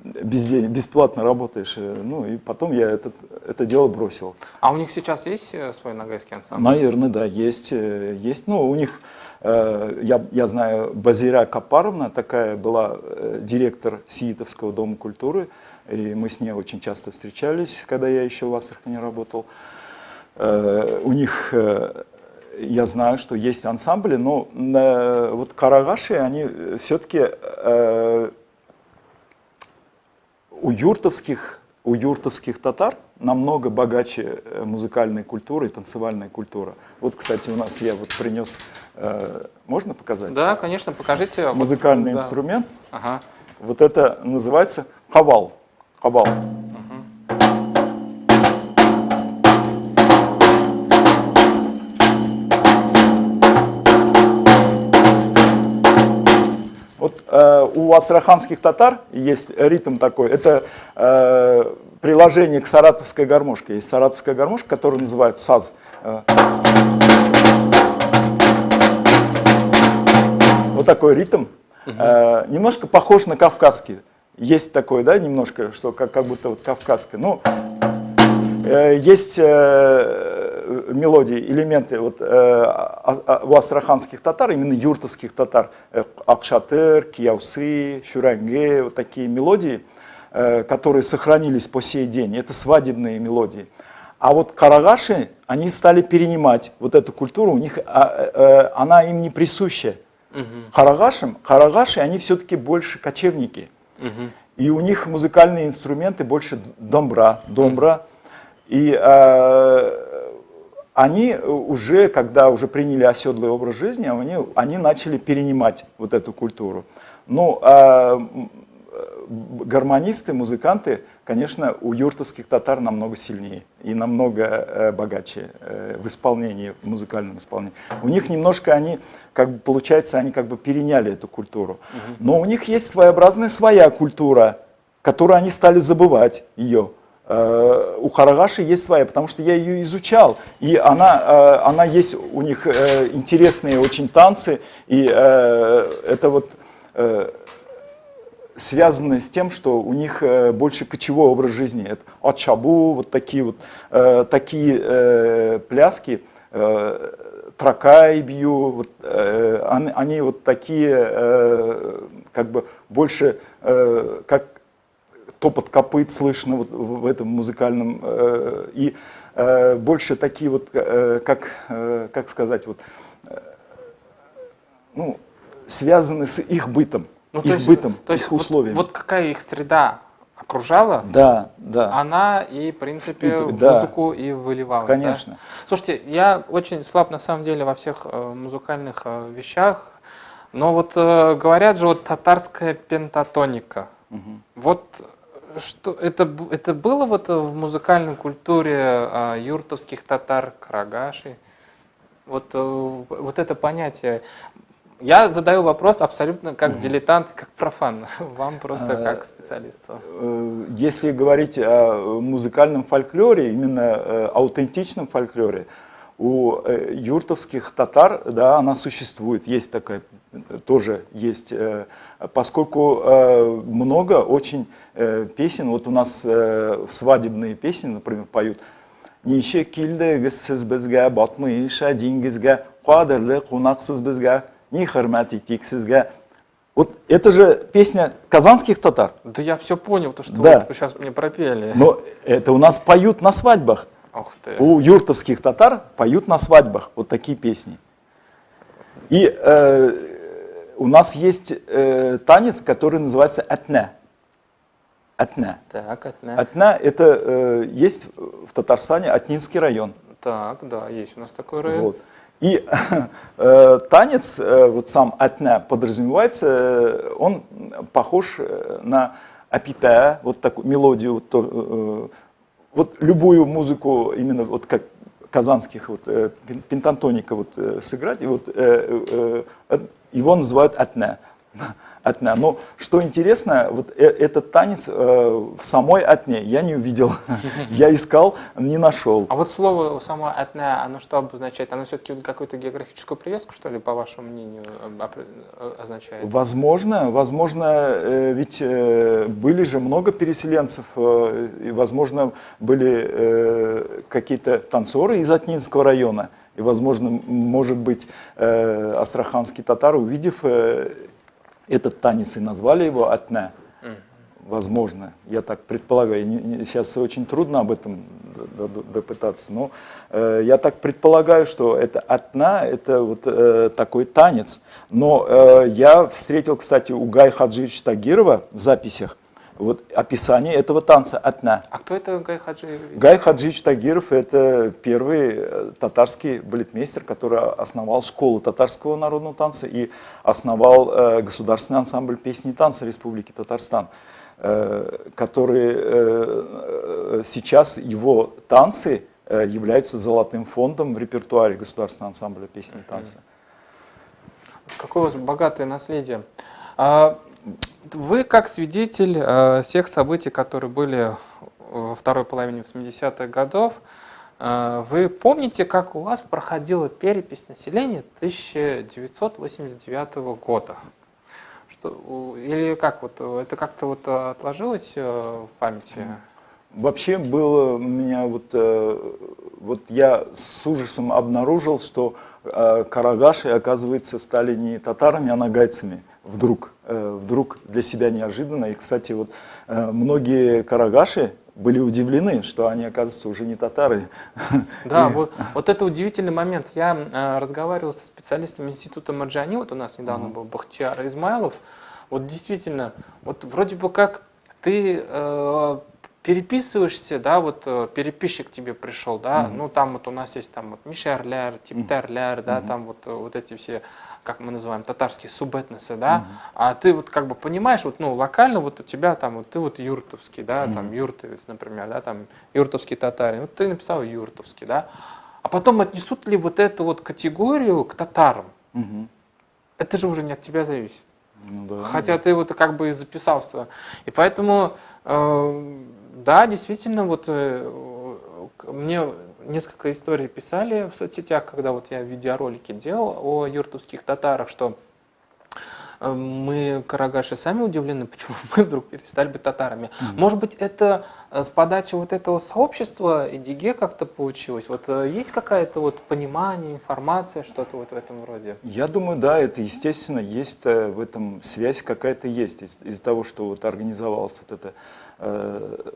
бесплатно работаешь. Ну и потом я это дело бросил. А у них сейчас есть свой ногайский ансамбль? Наверное, да, есть. Ну, у них, я знаю, Базира Капаровна такая была директор Сиитовского дома культуры, и мы с ней очень часто встречались, когда я еще в Астрахани работал. У них, я знаю, что есть ансамбли, но вот карагаши, они все-таки у юртовских татар намного богаче музыкальной культуры и танцевальная культура. Вот, кстати, у нас я вот принес, можно показать? Да, конечно, покажите. Музыкальный вот, инструмент. Да. Ага. Вот это называется кавал. Кавал. Вот у астраханских татар есть ритм такой. Это приложение к саратовской гармошке. Есть саратовская гармошка, которую называют саз. Вот такой ритм. Немножко похож на кавказский. Есть такой, да, немножко, что как будто вот кавказское. Ну, есть мелодии, элементы вот, у астраханских татар, именно юртовских татар. Акшатыр, кияусы, шуранге, вот такие мелодии, которые сохранились по сей день. Это свадебные мелодии. А вот карагаши, они стали перенимать вот эту культуру, у них, она им не присуща. Карагаши, они все-таки больше кочевники. И у них музыкальные инструменты больше домбра. И они уже, когда уже приняли оседлый образ жизни, они начали перенимать вот эту культуру. Ну, гармонисты, музыканты, конечно, у юртовских татар намного сильнее и намного богаче в исполнении, в музыкальном исполнении. У них немножко они, как бы получается, они как бы переняли эту культуру. Но у них есть своеобразная своя культура, которую они стали забывать ее. У карагаши есть своя, потому что я ее изучал, и она есть, у них интересные очень танцы, и это вот связано с тем, что у них больше кочевой образ жизни. Это атшабу, вот такие пляски, тракай бью, вот, они вот такие, как бы больше, как топот копыт слышно вот в этом музыкальном, и больше такие вот, как сказать, вот, ну, связаны с их бытом, ну, их условиями. Вот какая их среда окружала, да. она и, в принципе, в музыку и выливалась. Конечно. Да? Слушайте, я очень слаб на самом деле во всех музыкальных вещах, но вот говорят же, вот татарская пентатоника. Вот что это было вот в музыкальной культуре юртовских татар, карагаши? Вот это понятие. Я задаю вопрос абсолютно как дилетант, как профан, вам просто как специалисту. Если говорить о музыкальном фольклоре, именно аутентичном фольклоре, у юртовских татар, да, она существует, есть такая, тоже есть, поскольку много очень песен, вот у нас свадебные песни, например, поют «Нише килдегіз сіз бізге, батмыша диңгізге, қадірлі қунақсыз бізге, ни хөрмәт итик сезге». Вот это же песня казанских татар. Да я все понял, то, что да. вы сейчас мне пропели. Но это у нас поют на свадьбах. Ух ты. У юртовских татар поют на свадьбах вот такие песни. И у нас есть танец, который называется атна. Атна. Так, атна. Атна — это есть в Татарстане Атнинский район. Так, да, есть у нас такой район. Вот. И танец, вот сам атне подразумевается, он похож на апипе, вот такую мелодию, вот любую музыку, именно вот как казанских вот, пентатоника вот, сыграть, и вот, его называют атне. Атне. Но что интересно, вот этот танец в самой атне я не увидел, я искал, не нашел. А вот слово само атне, оно что обозначает? Оно все-таки какую-то географическую привязку, что ли, по вашему мнению, означает? Возможно, ведь были же много переселенцев, и, возможно, были какие-то танцоры из Атнинского района, и, возможно, может быть, астраханские татары, увидев этот танец, и назвали его атне. Возможно, я так предполагаю. Сейчас очень трудно об этом допытаться, но я так предполагаю, что это атна, это вот такой танец. Но я встретил, кстати, у Гая Хаджиевича Тагирова в записях вот описание этого танца атна. А кто это Гай Хаджиевич? Гай Хаджиевич Тагиров — это первый татарский балетмейстер, который основал школу татарского народного танца и основал государственный ансамбль песни и танца Республики Татарстан, который сейчас его танцы являются золотым фондом в репертуаре государственного ансамбля песни и танца. Какое у вас богатое наследие. Вы, как свидетель всех событий, которые были во второй половине 80-х годов, вы помните, как у вас проходила перепись населения 1989 года? Или как вот это как-то вот отложилось в памяти? Вообще было у меня вот я с ужасом обнаружил, что карагаши, оказывается, стали не татарами, а нагайцами. Вдруг для себя неожиданно. И, кстати, вот многие карагаши были удивлены, что они, оказывается, уже не татары. Да, вот это удивительный момент. Я разговаривал со специалистами института Марджани, вот у нас недавно был Бахтияр Измайлов. Вот действительно, вот вроде бы как ты переписываешься, да, вот переписчик к тебе пришел, да, ну там вот у нас есть там вот мишерлер, типтерлер, да, там вот эти все, как мы называем, татарские субэтносы, да, а ты вот как бы понимаешь, вот, ну, локально вот у тебя там, вот ты вот юртовский, да, там юртовец, например, да, там юртовский татарин, вот ты написал юртовский, да, а потом отнесут ли вот эту вот категорию к татарам? Это же уже не от тебя зависит. Ну, да, хотя ты вот как бы и записался. И поэтому, да, действительно, вот мне несколько историй писали в соцсетях, когда вот я видеоролики делал о юртовских татарах, что мы, карагаши, сами удивлены, почему мы вдруг перестали быть татарами. Может быть, это с подачи вот этого сообщества Эдиге как-то получилось? Вот есть какое-то вот понимание, информация, что-то вот в этом роде? Я думаю, да, это естественно, есть в этом связь какая-то есть. Из-за того, что вот организовалось вот это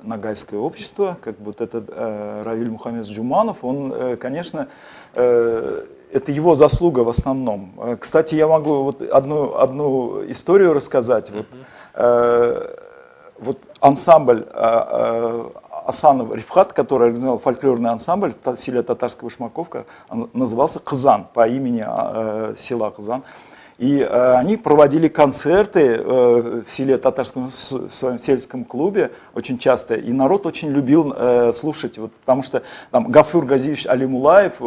нагайское общество, как вот этот Равиль Мухаммед Джуманов, он, конечно, это его заслуга в основном. Кстати, я могу вот одну историю рассказать. Вот ансамбль Асанов Рифхат, который организовал фольклорный ансамбль в селе Татарская Башмаковка, назывался Кызан, по имени села Кызан. И они проводили концерты в селе Татарском, в своем сельском клубе очень часто. И народ очень любил слушать, вот, потому что там Гафур Газиевич Алимулаев,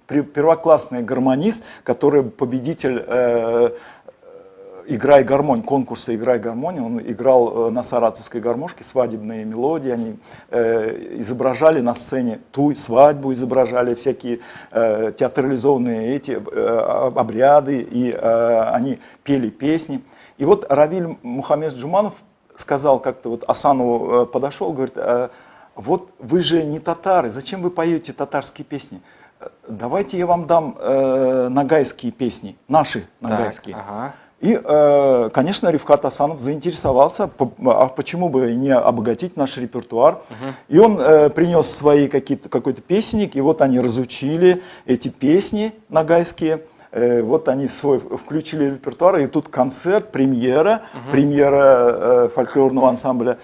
первоклассный гармонист, который победитель «Играй гармонь», конкурса «Играй гармонь», он играл на саратовской гармошке свадебные мелодии, они изображали на сцене ту свадьбу, изображали всякие театрализованные эти обряды, и они пели песни. И вот Равиль Мухаммед Джуманов сказал как-то, вот Асанову подошел, говорит: вот вы же не татары, зачем вы поете татарские песни? Давайте я вам дам нагайские песни, наши нагайские. Так, ага. И, конечно, Рифхат Асанов заинтересовался, а почему бы не обогатить наш репертуар. И он принес свои какой-то песенник, и вот они разучили эти песни нагайские. Вот они включили репертуар, и тут концерт, премьера фольклорного ансамбля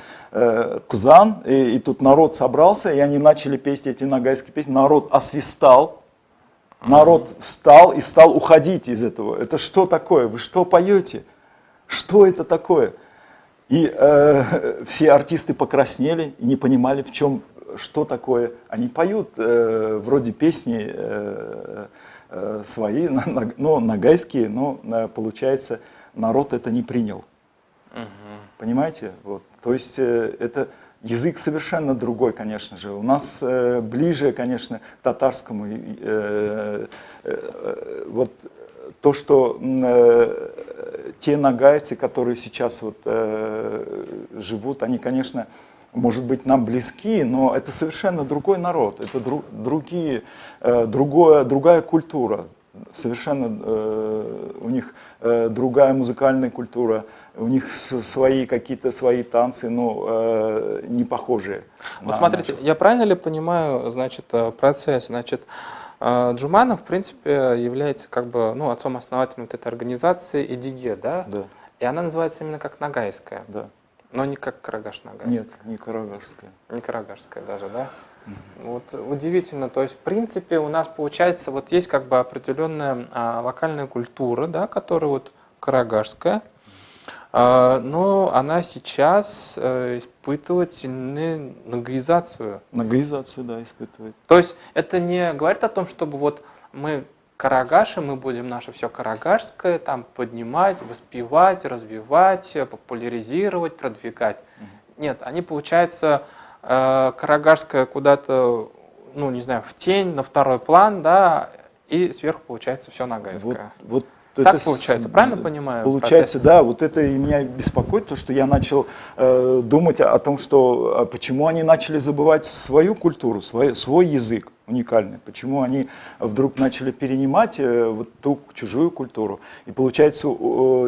Кузан, и тут народ собрался, и они начали петь эти нагайские песни, народ освистал, народ встал и стал уходить из этого. Это что такое? Вы что поете? Что это такое? И все артисты покраснели, не понимали, в чем, что такое. Они поют вроде песни свои, но нагайские, но получается народ это не принял. Понимаете? Вот. То есть это язык совершенно другой, конечно же. У нас ближе, конечно, к татарскому. Вот то, что те нагайцы, которые сейчас вот, живут, они, конечно, может быть, нам близки, но это совершенно другой народ, это другая культура. Совершенно у них другая музыкальная культура, у них какие-то свои танцы, но не похожие. Вот смотрите, я правильно ли понимаю, значит, процесс, значит, Джуманов, в принципе, является как бы, ну, отцом-основателем вот этой организации Эдиге, да? Да. И она называется именно как нагайская, Да. но не как карагаш-нагайская. Нет, не карагашская. Не карагашская даже, да? Вот удивительно, то есть в принципе у нас получается вот есть как бы определенная локальная культура, да, которая вот карагашская, но она сейчас испытывает сильную нагаизацию. Нагаизацию, да, испытывает. То есть это не говорит о том, чтобы вот мы карагаши, мы будем наше все карагашское там поднимать, воспевать, развивать, популяризировать, продвигать. Нет, они, получается, карагашская куда-то, ну, не знаю, в тень, на второй план, да, и сверху получается все нагайское. Вот так это получается, правильно понимаю? Получается, да, вот это и меня беспокоит, то, что я начал думать о том, что почему они начали забывать свою культуру, свой язык уникальный, почему они вдруг начали перенимать вот ту чужую культуру. И получается,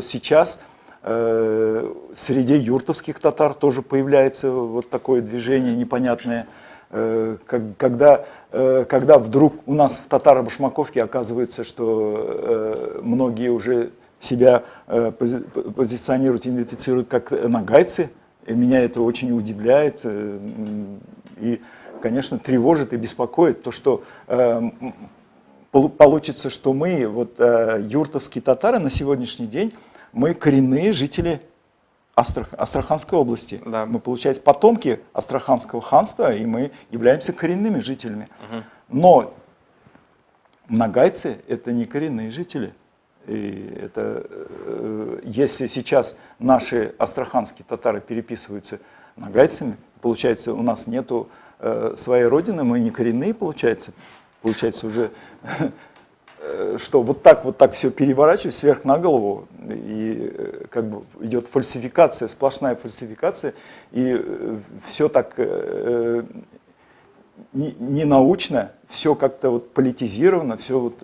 сейчас среди юртовских татар тоже появляется вот такое движение непонятное, когда вдруг у нас в татаро-башмаковке оказывается, что многие уже себя позиционируют, идентифицируют как нагайцы, и меня это очень удивляет и, конечно, тревожит и беспокоит то, что получится, что мы, вот юртовские татары на сегодняшний день, мы коренные жители Астраханской области. Да. Мы, получается, потомки Астраханского ханства, и мы являемся коренными жителями. Но нагайцы – это не коренные жители. И это, если сейчас наши астраханские татары переписываются нагайцами, получается, у нас нету своей родины, мы не коренные, получается уже... что вот так все переворачивается сверх на голову, и как бы идет фальсификация, сплошная фальсификация, и все так не научно, все как-то вот политизировано, все вот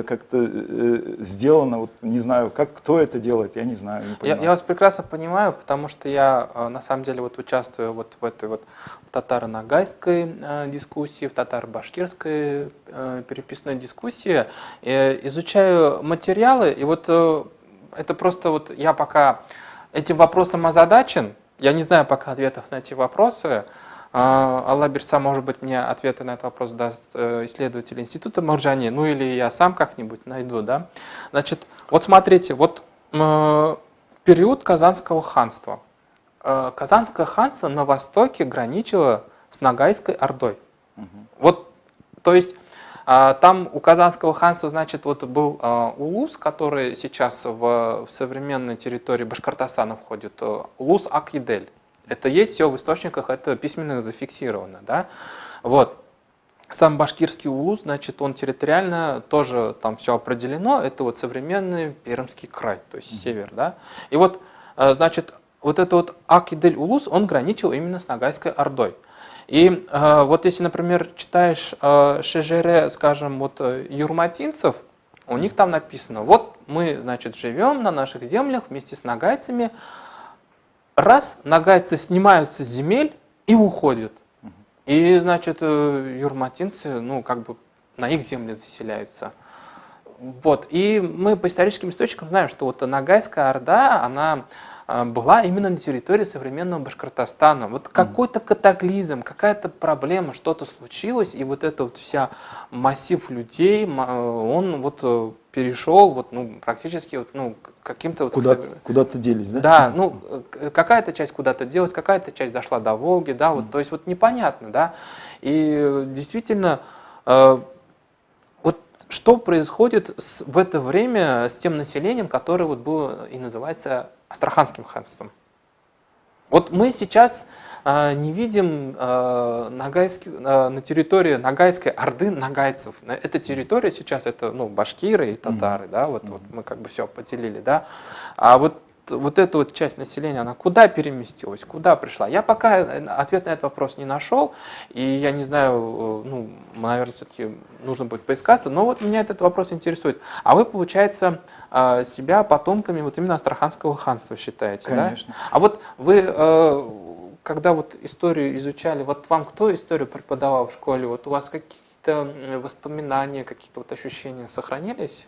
как-то сделано, вот не знаю, кто это делает, я не знаю, не понимаю. Я вас прекрасно понимаю, потому что я на самом деле вот участвую вот в этой вот татаро-нагайской дискуссии, в татаро-башкирской переписной дискуссии, изучаю материалы, и вот это просто вот я пока этим вопросом озадачен, я не знаю пока ответов на эти вопросы. Алла Бирса, может быть, мне ответы на этот вопрос даст исследователь института Марджани, ну или я сам как-нибудь найду, да. Значит, вот смотрите, вот период Казанского ханства. Казанское ханство на востоке граничило с Ногайской Ордой. Вот, то есть там у Казанского ханства, значит, вот был улус, который сейчас в современной территории Башкортостана входит, улус Ак-Едель. Это есть все в источниках, это письменно зафиксировано, да. Вот. Сам башкирский улус, значит, он территориально тоже там все определено, это вот современный Пермский край, то есть север, да. И вот, значит, вот этот вот Ак-Едель улус, он граничил именно с Ногайской Ордой. И вот если, например, читаешь шежере, скажем, вот юрматинцев, у них там написано, вот мы, значит, живем на наших землях вместе с нагайцами. Раз нагайцы снимаются с земель и уходят. И, значит, юрматинцы, ну, как бы на их земле заселяются. Вот. И мы по историческим источникам знаем, что вот Ногайская Орда, она была именно на территории современного Башкортостана. Вот какой-то катаклизм, какая-то проблема, что-то случилось, и вот это вот вся массив людей, он вот перешел вот, ну, практически вот, ну, каким-то... Вот, куда-то делись, да? Да, ну, какая-то часть куда-то делась, какая-то часть дошла до Волги, да, вот, то есть вот непонятно, да, и действительно... Что происходит в это время с тем населением, которое вот было и называется Астраханским ханством? Вот мы сейчас не видим на территории Ногайской орды ногайцев. Эта территория сейчас это, ну, башкиры и татары, да, вот мы как бы все поделили, да. А вот эта вот часть населения, она куда переместилась, куда пришла? Я пока ответ на этот вопрос не нашел, и я не знаю, ну, наверное, все-таки нужно будет поискаться, но вот меня этот вопрос интересует. А вы, получается, себя потомками вот именно Астраханского ханства считаете, конечно, да? А вот вы, когда вот историю изучали, вот вам кто историю преподавал в школе? Вот у вас какие-то воспоминания, какие-то вот ощущения сохранились?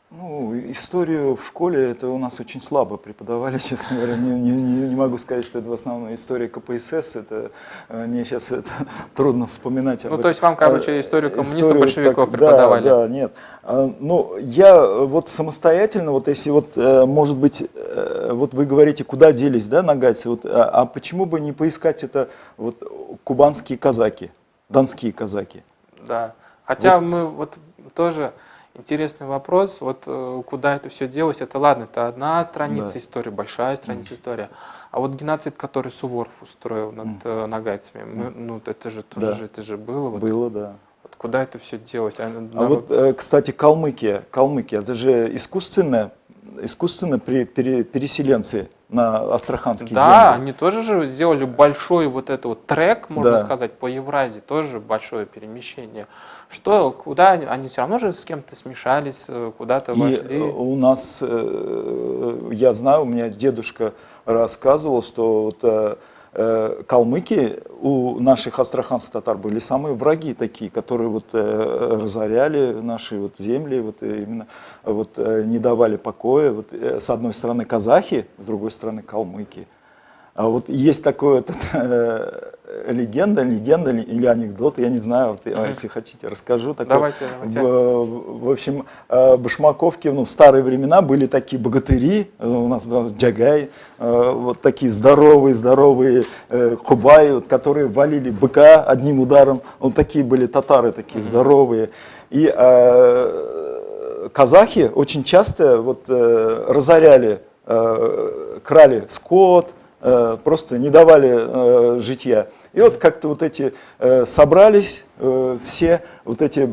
Ну, историю в школе это у нас очень слабо преподавали, честно говоря. Не могу сказать, что это в основном история КПСС. Это мне сейчас это трудно вспоминать. Ну, то есть вам, короче, историю коммунистов, большевиков преподавали? Да, нет. Ну, я вот самостоятельно, вот если вот, может быть, вот вы говорите, куда делись, да, нагайцы, вот, а почему бы не поискать это вот кубанские казаки, донские казаки? Да, хотя вот. мы вот тоже... Интересный вопрос, вот куда это все делось, это ладно, это одна страница истории, большая страница истории, а вот геноцид, который Суворов устроил над нагайцами, ну это же тоже это же было. Вот, было, да. Вот куда это все делось? Вот, кстати, Калмыкия, это же искусственно переселенцы на астраханские земли. Да, они тоже же сделали большой вот этот вот трек, можно сказать, по Евразии, тоже большое перемещение. Что, куда они все равно же с кем-то смешались, куда-то вошли? И у нас, я знаю, у меня дедушка рассказывал, что вот, калмыки у наших астраханских татар были самые враги такие, которые вот разоряли наши вот земли, вот именно вот не давали покоя. Вот, с одной стороны казахи, с другой стороны калмыки. А вот есть такое легенда или анекдот, я не знаю, вот, если хотите, расскажу. Такой. Давайте. В общем, в Башмаковке, ну, в старые времена были такие богатыри, у нас джагай, вот такие здоровые хубаи, вот, которые валили быка одним ударом. Вот такие были татары, такие здоровые. И казахи очень часто вот, разоряли, крали скот, просто не давали житья. И вот как-то вот эти собрались все вот эти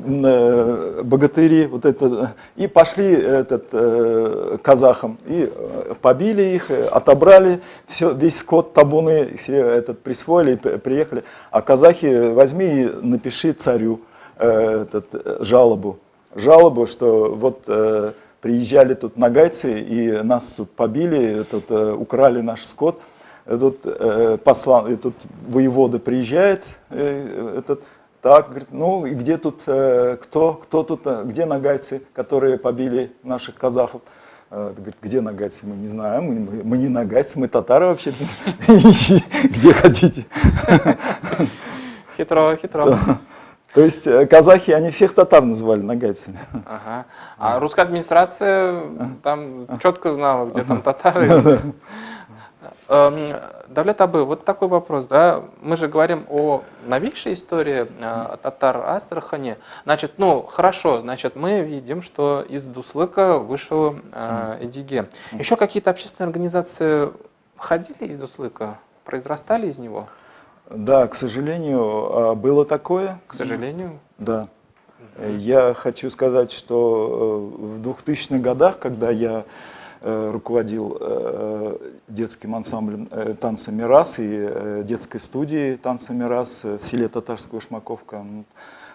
богатыри вот это, и пошли казахам и побили их, отобрали все, весь скот, табуны все присвоили, приехали. А казахи возьми и напиши царю жалобу, что вот приезжали тут нагайцы и нас тут побили, тут украли наш скот. Тут тут воевода приезжает, так, говорит, ну и где тут, кто тут, где нагайцы, которые побили наших казахов? Говорит, где нагайцы, мы не знаем, мы не нагайцы, мы татары вообще, где хотите. Хитро. То есть казахи, они всех татар называли нагайцами. Ага. А русская администрация там четко знала, где там татары. Давлет Абы, вот такой вопрос, да, мы же говорим о новейшей истории татар Астрахани, значит, ну, хорошо, значит, мы видим, что из Дуслыка вышел Эдиге. Еще какие-то общественные организации ходили из Дуслыка, произрастали из него? Да, к сожалению, было такое. К сожалению? Да. Я хочу сказать, что в 2000-х годах, когда я руководил детским ансамблем танца «Мирас» и детской студией танца «Мирас» в селе Татарская Шмаковка,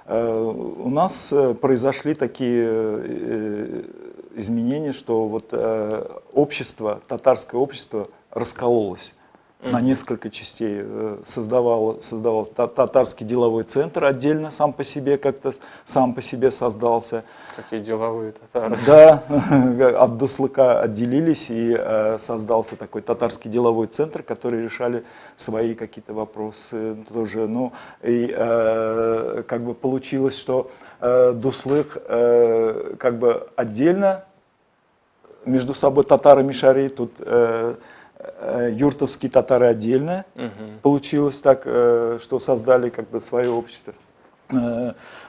у нас произошли такие изменения, что вот общество, татарское общество раскололось. на несколько частей. Создавался татарский деловой центр отдельно, сам по себе как-то сам по себе создался. Какие деловые татары. Да, от Дуслыка отделились и создался такой татарский деловой центр, который решали свои какие-то вопросы тоже. Ну и как бы получилось, что Дуслык как бы отдельно между собой татары мишари, тут юртовские татары отдельно. Получилось так, что создали как бы свое общество.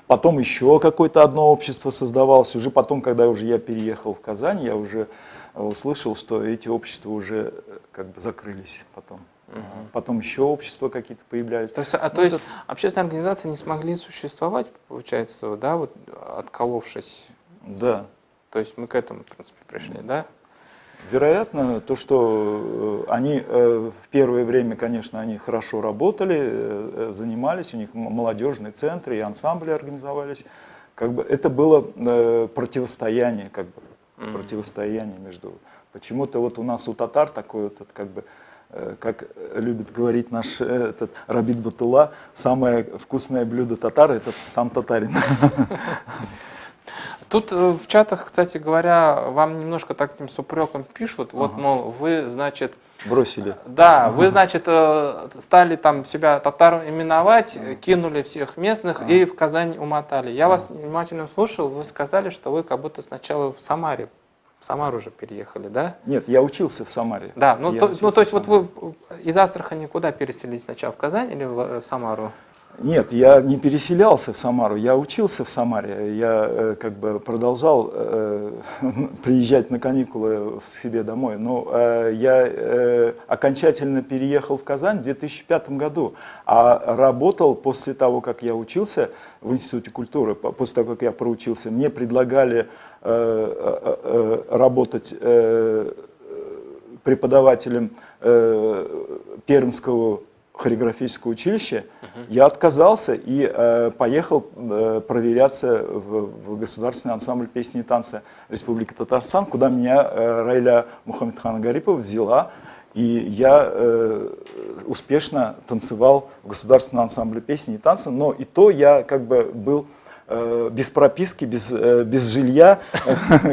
Потом еще какое-то одно общество создавалось. Уже потом, когда уже я переехал в Казань, я уже услышал, что эти общества уже как бы закрылись потом. Потом еще общества какие-то появлялись. То есть общественные организации не смогли существовать, получается, да, вот отколовшись. Да. То есть мы к этому, в принципе, пришли, да? Вероятно, то, что они в первое время, конечно, они хорошо работали, занимались, у них молодежные центры и ансамбли организовались. Как бы это было противостояние, как бы, противостояние между... Почему-то вот у нас у татар такое вот, как бы, как любит говорить наш этот Рабит Батулла, самое вкусное блюдо татар — это сам татарин. Тут в чатах, кстати говоря, вам немножко таким с упреком пишут, вот, мол, вы, значит... Бросили. Да, вы, значит, стали там себя татаром именовать, кинули всех местных и в Казань умотали. Я вас внимательно слушал, вы сказали, что вы как будто сначала в Самаре, в Самару уже переехали, да? Нет, я учился в Самаре. Да, то есть вот вы из Астрахани куда переселились сначала, в Казань или в Самару? Нет, я не переселялся в Самару, я учился в Самаре, я как бы продолжал приезжать на каникулы к себе домой, но я окончательно переехал в Казань в 2005 году, а работал после того, как я учился в Институте культуры, после того, как я проучился, мне предлагали работать преподавателем Пермского хореографическое училище, я отказался и поехал проверяться в Государственный ансамбль песни и танца Республики Татарстан, куда меня Райля Мухаммедхана Гарипова взяла, и я успешно танцевал в Государственном ансамбле песни и танца, но и то я как бы был без прописки, без жилья,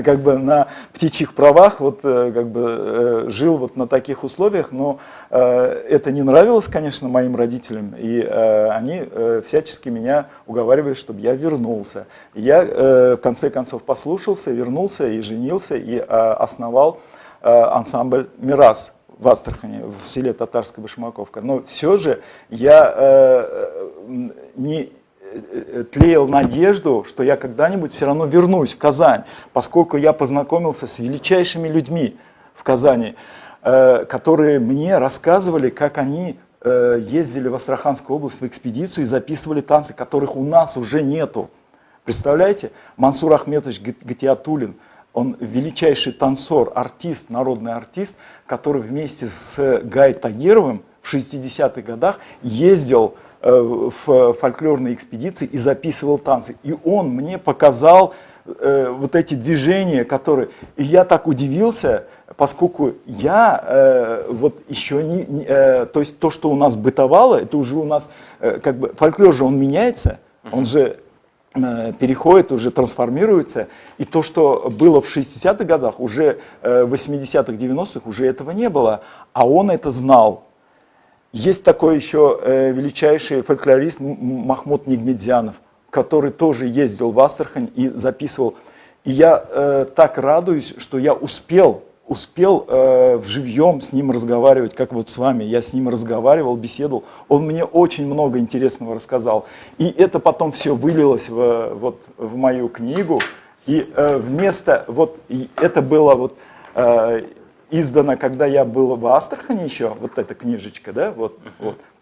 как бы на птичьих правах, вот как бы жил вот на таких условиях, но это не нравилось, конечно, моим родителям, и они всячески меня уговаривали, чтобы я вернулся. И я в конце концов послушался, вернулся и женился, и основал ансамбль «Мирас» в Астрахани, в селе Татарская Башмаковка. Но все же я не тлеял надежду, что я когда-нибудь все равно вернусь в Казань, поскольку я познакомился с величайшими людьми в Казани, которые мне рассказывали, как они ездили в Астраханскую область в экспедицию и записывали танцы, которых у нас уже нету. Представляете? Мансур Ахметович Гатиатуллин, он величайший танцор, артист, народный артист, который вместе с Гай Тагировым в 60-х годах ездил в фольклорной экспедиции и записывал танцы. И он мне показал вот эти движения, которые... И я так удивился, поскольку я вот еще не... то есть то, что у нас бытовало, это уже у нас... как бы фольклор же, он меняется, он же переходит, уже трансформируется. И то, что было в 60-х годах, уже в 80-х, 90-х, уже этого не было. А он это знал. Есть такой еще величайший фольклорист Махмуд Нигмедзянов, который тоже ездил в Астрахань и записывал. И я так радуюсь, что я успел вживьем с ним разговаривать, как вот с вами. Я с ним разговаривал, беседовал. Он мне очень много интересного рассказал. И это потом все вылилось вот, в мою книгу. И вместо, вот, и это было вот... издано, когда я был в Астрахани еще, вот эта книжечка, да, вот.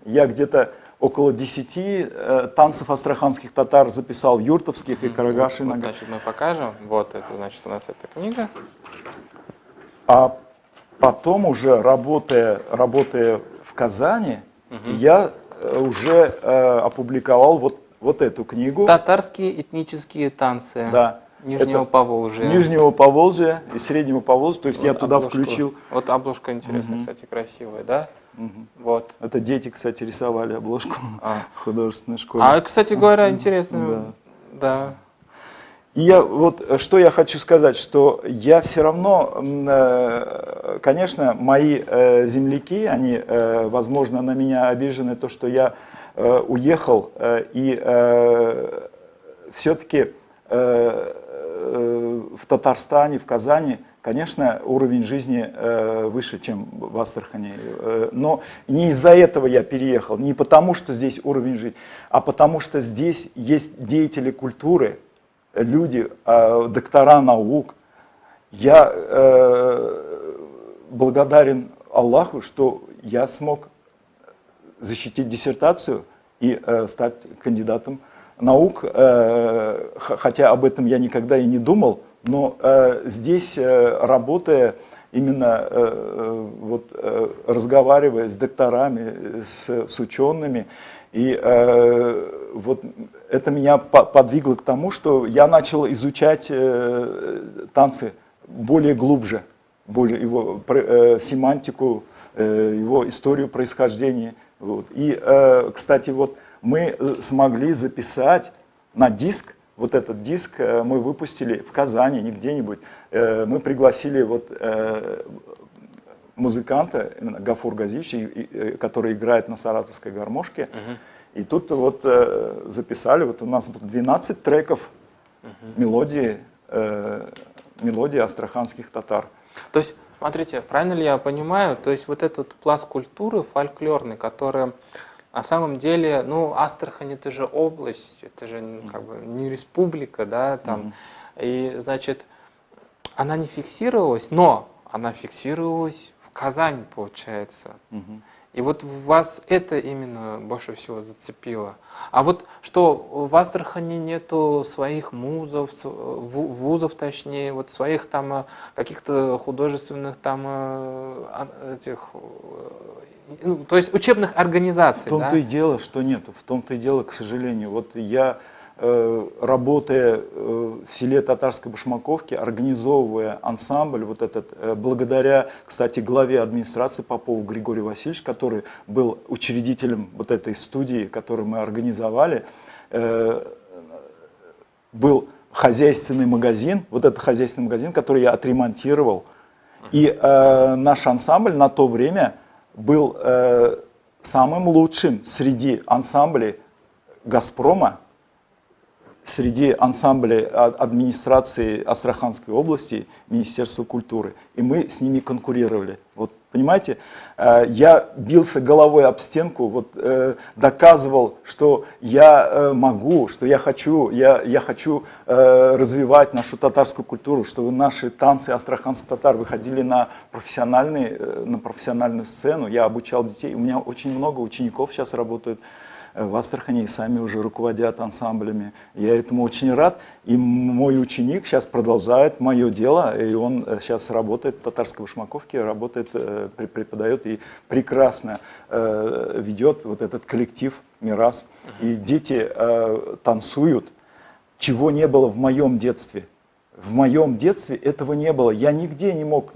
Я где-то около 10 танцев астраханских татар записал, юртовских и карагаши. Вот, значит, мы покажем, вот это, значит, у нас эта книга. А потом уже, работая в Казани, я уже опубликовал вот эту книгу. «Татарские этнические танцы». Да. Нижнего Поволжья. Нижнего Поволжья и Среднего Поволжья, то есть вот я туда обложку, включил. Вот обложка интересная, кстати, красивая, да? Вот. Это дети, кстати, рисовали обложку в художественной школе. А, кстати говоря, интересно. Да. И я вот что я хочу сказать, что я все равно, конечно, мои земляки, они, возможно, на меня обижены, то, что я уехал, и все-таки в Татарстане, в Казани, конечно, уровень жизни выше, чем в Астрахани. Но не из-за этого я переехал, не потому, что здесь уровень жизни, а потому, что здесь есть деятели культуры, люди, доктора наук. Я благодарен Аллаху, что я смог защитить диссертацию и стать кандидатом наук, хотя об этом я никогда и не думал, но здесь, работая, именно вот, разговаривая с докторами, с учеными, и вот это меня подвигло к тому, что я начал изучать танцы более глубже, более его семантику, его историю происхождения. Вот. И, кстати, вот мы смогли записать на диск, вот этот диск мы выпустили в Казани, не где-нибудь. Мы пригласили вот музыканта Гафур Газиевич, который играет на саратовской гармошке. И тут вот записали, вот у нас тут 12 треков мелодии астраханских татар. То есть, смотрите, правильно ли я понимаю, то есть вот этот пласт культуры фольклорный, который на самом деле, ну, Астрахань это же область, это же как бы не республика, да, там, и, значит, она не фиксировалась, но она фиксировалась в Казани, получается. И вот вас это именно больше всего зацепило. А вот что в Астрахани нету своих музов, вузов точнее, вот своих там каких-то художественных там этих, ну, то есть учебных организаций. В том-то и дело, что нету, в том-то и дело, к сожалению. Вот я, работая в селе Татарской Башмаковки, организовывая ансамбль, вот этот, благодаря, кстати, главе администрации Попову Григорию Васильевичу, который был учредителем вот этой студии, которую мы организовали, был хозяйственный магазин, вот этот хозяйственный магазин, который я отремонтировал. И наш ансамбль на то время был самым лучшим среди ансамблей «Газпрома», среди ансамблей администрации Астраханской области, Министерства культуры. И мы с ними конкурировали. Вот, понимаете, я бился головой об стенку, вот, доказывал, что я могу, что я хочу развивать нашу татарскую культуру, что наши танцы астраханских татар выходили на профессиональную сцену. Я обучал детей. У меня очень много учеников сейчас работают в Астрахани и сами уже руководят ансамблями. Я этому очень рад. И мой ученик сейчас продолжает мое дело, и он сейчас работает в Татарской Башмаковке, работает, преподает и прекрасно ведет вот этот коллектив «Мирас». И дети танцуют, чего не было в моем детстве. В моем детстве этого не было. Я нигде не мог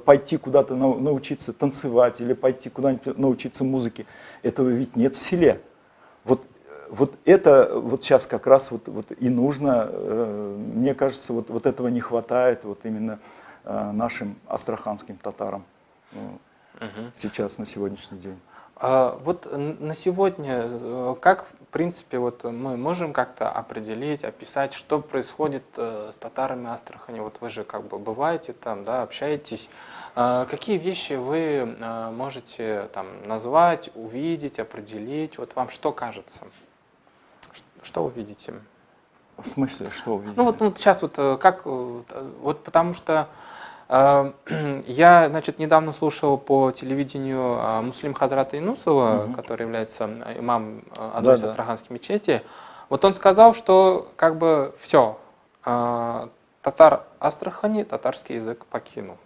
пойти куда-то научиться танцевать или пойти куда-нибудь научиться музыке. Этого ведь нет в селе. Вот это вот сейчас как раз вот и нужно, мне кажется, вот этого не хватает вот именно нашим астраханским татарам сейчас, на сегодняшний день. Вот на сегодня, как в принципе вот мы можем как-то определить, описать, что происходит с татарами Астрахани? Вот вы же как бы бываете там, да, общаетесь. Какие вещи вы можете там назвать, увидеть, определить? Вот вам что кажется? Что вы видите? В смысле, что вы видите? Ну вот сейчас вот как, вот потому что я, значит, недавно слушал по телевидению Муслим Хазрата Инусова, который является имамом одной из астраханских мечетей. Вот он сказал, что как бы все, татар Астрахани татарский язык покинул.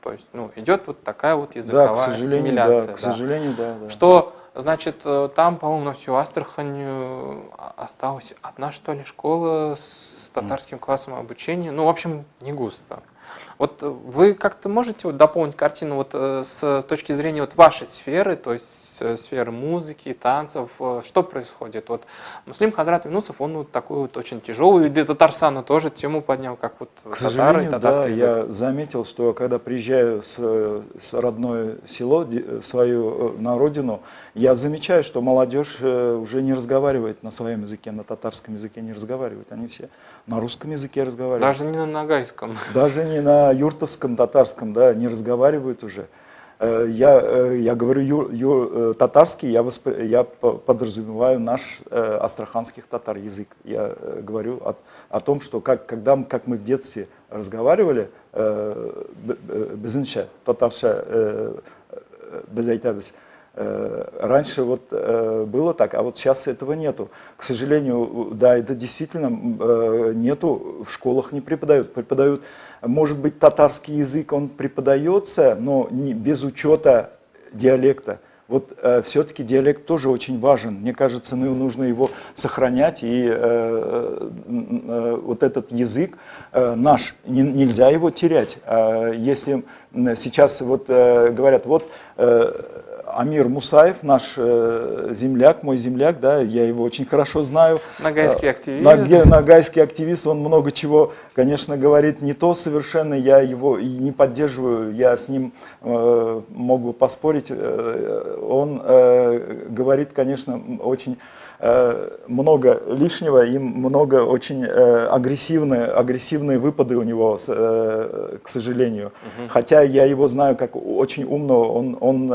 То есть, ну, идет вот такая вот языковая ассимиляция. Да, к сожалению, да. Что, значит, там, по-моему, на всю Астрахань осталась одна, что ли, школа с татарским классом обучения. Ну, в общем, не густо. Вот вы как-то можете вот дополнить картину вот с точки зрения вот вашей сферы, то есть сферы музыки, танцев, что происходит? Вот Муслим Хазрат Юнусов, он вот такой вот очень тяжелый, и Татарстана тоже тему поднял, как вот К татары и сожалению, да, татарский язык. я заметил, что когда приезжаю с родное село, свою на родину, я замечаю, что молодежь уже не разговаривает на своем языке, на татарском языке не разговаривает. Они все на русском языке разговаривают. Даже не на нагайском. Даже не на юртовском, татарском, да, не разговаривают уже. Я говорю татарский, я подразумеваю наш астраханских татар язык. Я говорю о том, что как мы в детстве разговаривали, безинше, татарша, без айтабис. Раньше вот было так, а вот сейчас этого нету. К сожалению, да, это действительно нету, в школах не преподают. Преподают, может быть, татарский язык, он преподается, но без учета диалекта. Вот все-таки диалект тоже очень важен. Мне кажется, нужно его сохранять. И вот этот язык наш, нельзя его терять. Если сейчас вот говорят, вот Амир Мусаев, наш земляк, мой земляк, да, я его очень хорошо знаю. Нагайский активист. Нагайский активист, он много чего, конечно, говорит не то совершенно, я его и не поддерживаю, я с ним могу поспорить. Он говорит, конечно, очень много лишнего и много очень агрессивные выпады у него, к сожалению. Хотя я его знаю как очень умного, он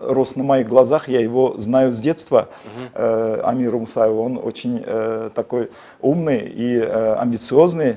рос на моих глазах, я его знаю с детства, Амира Мусаева, он очень такой умный и амбициозный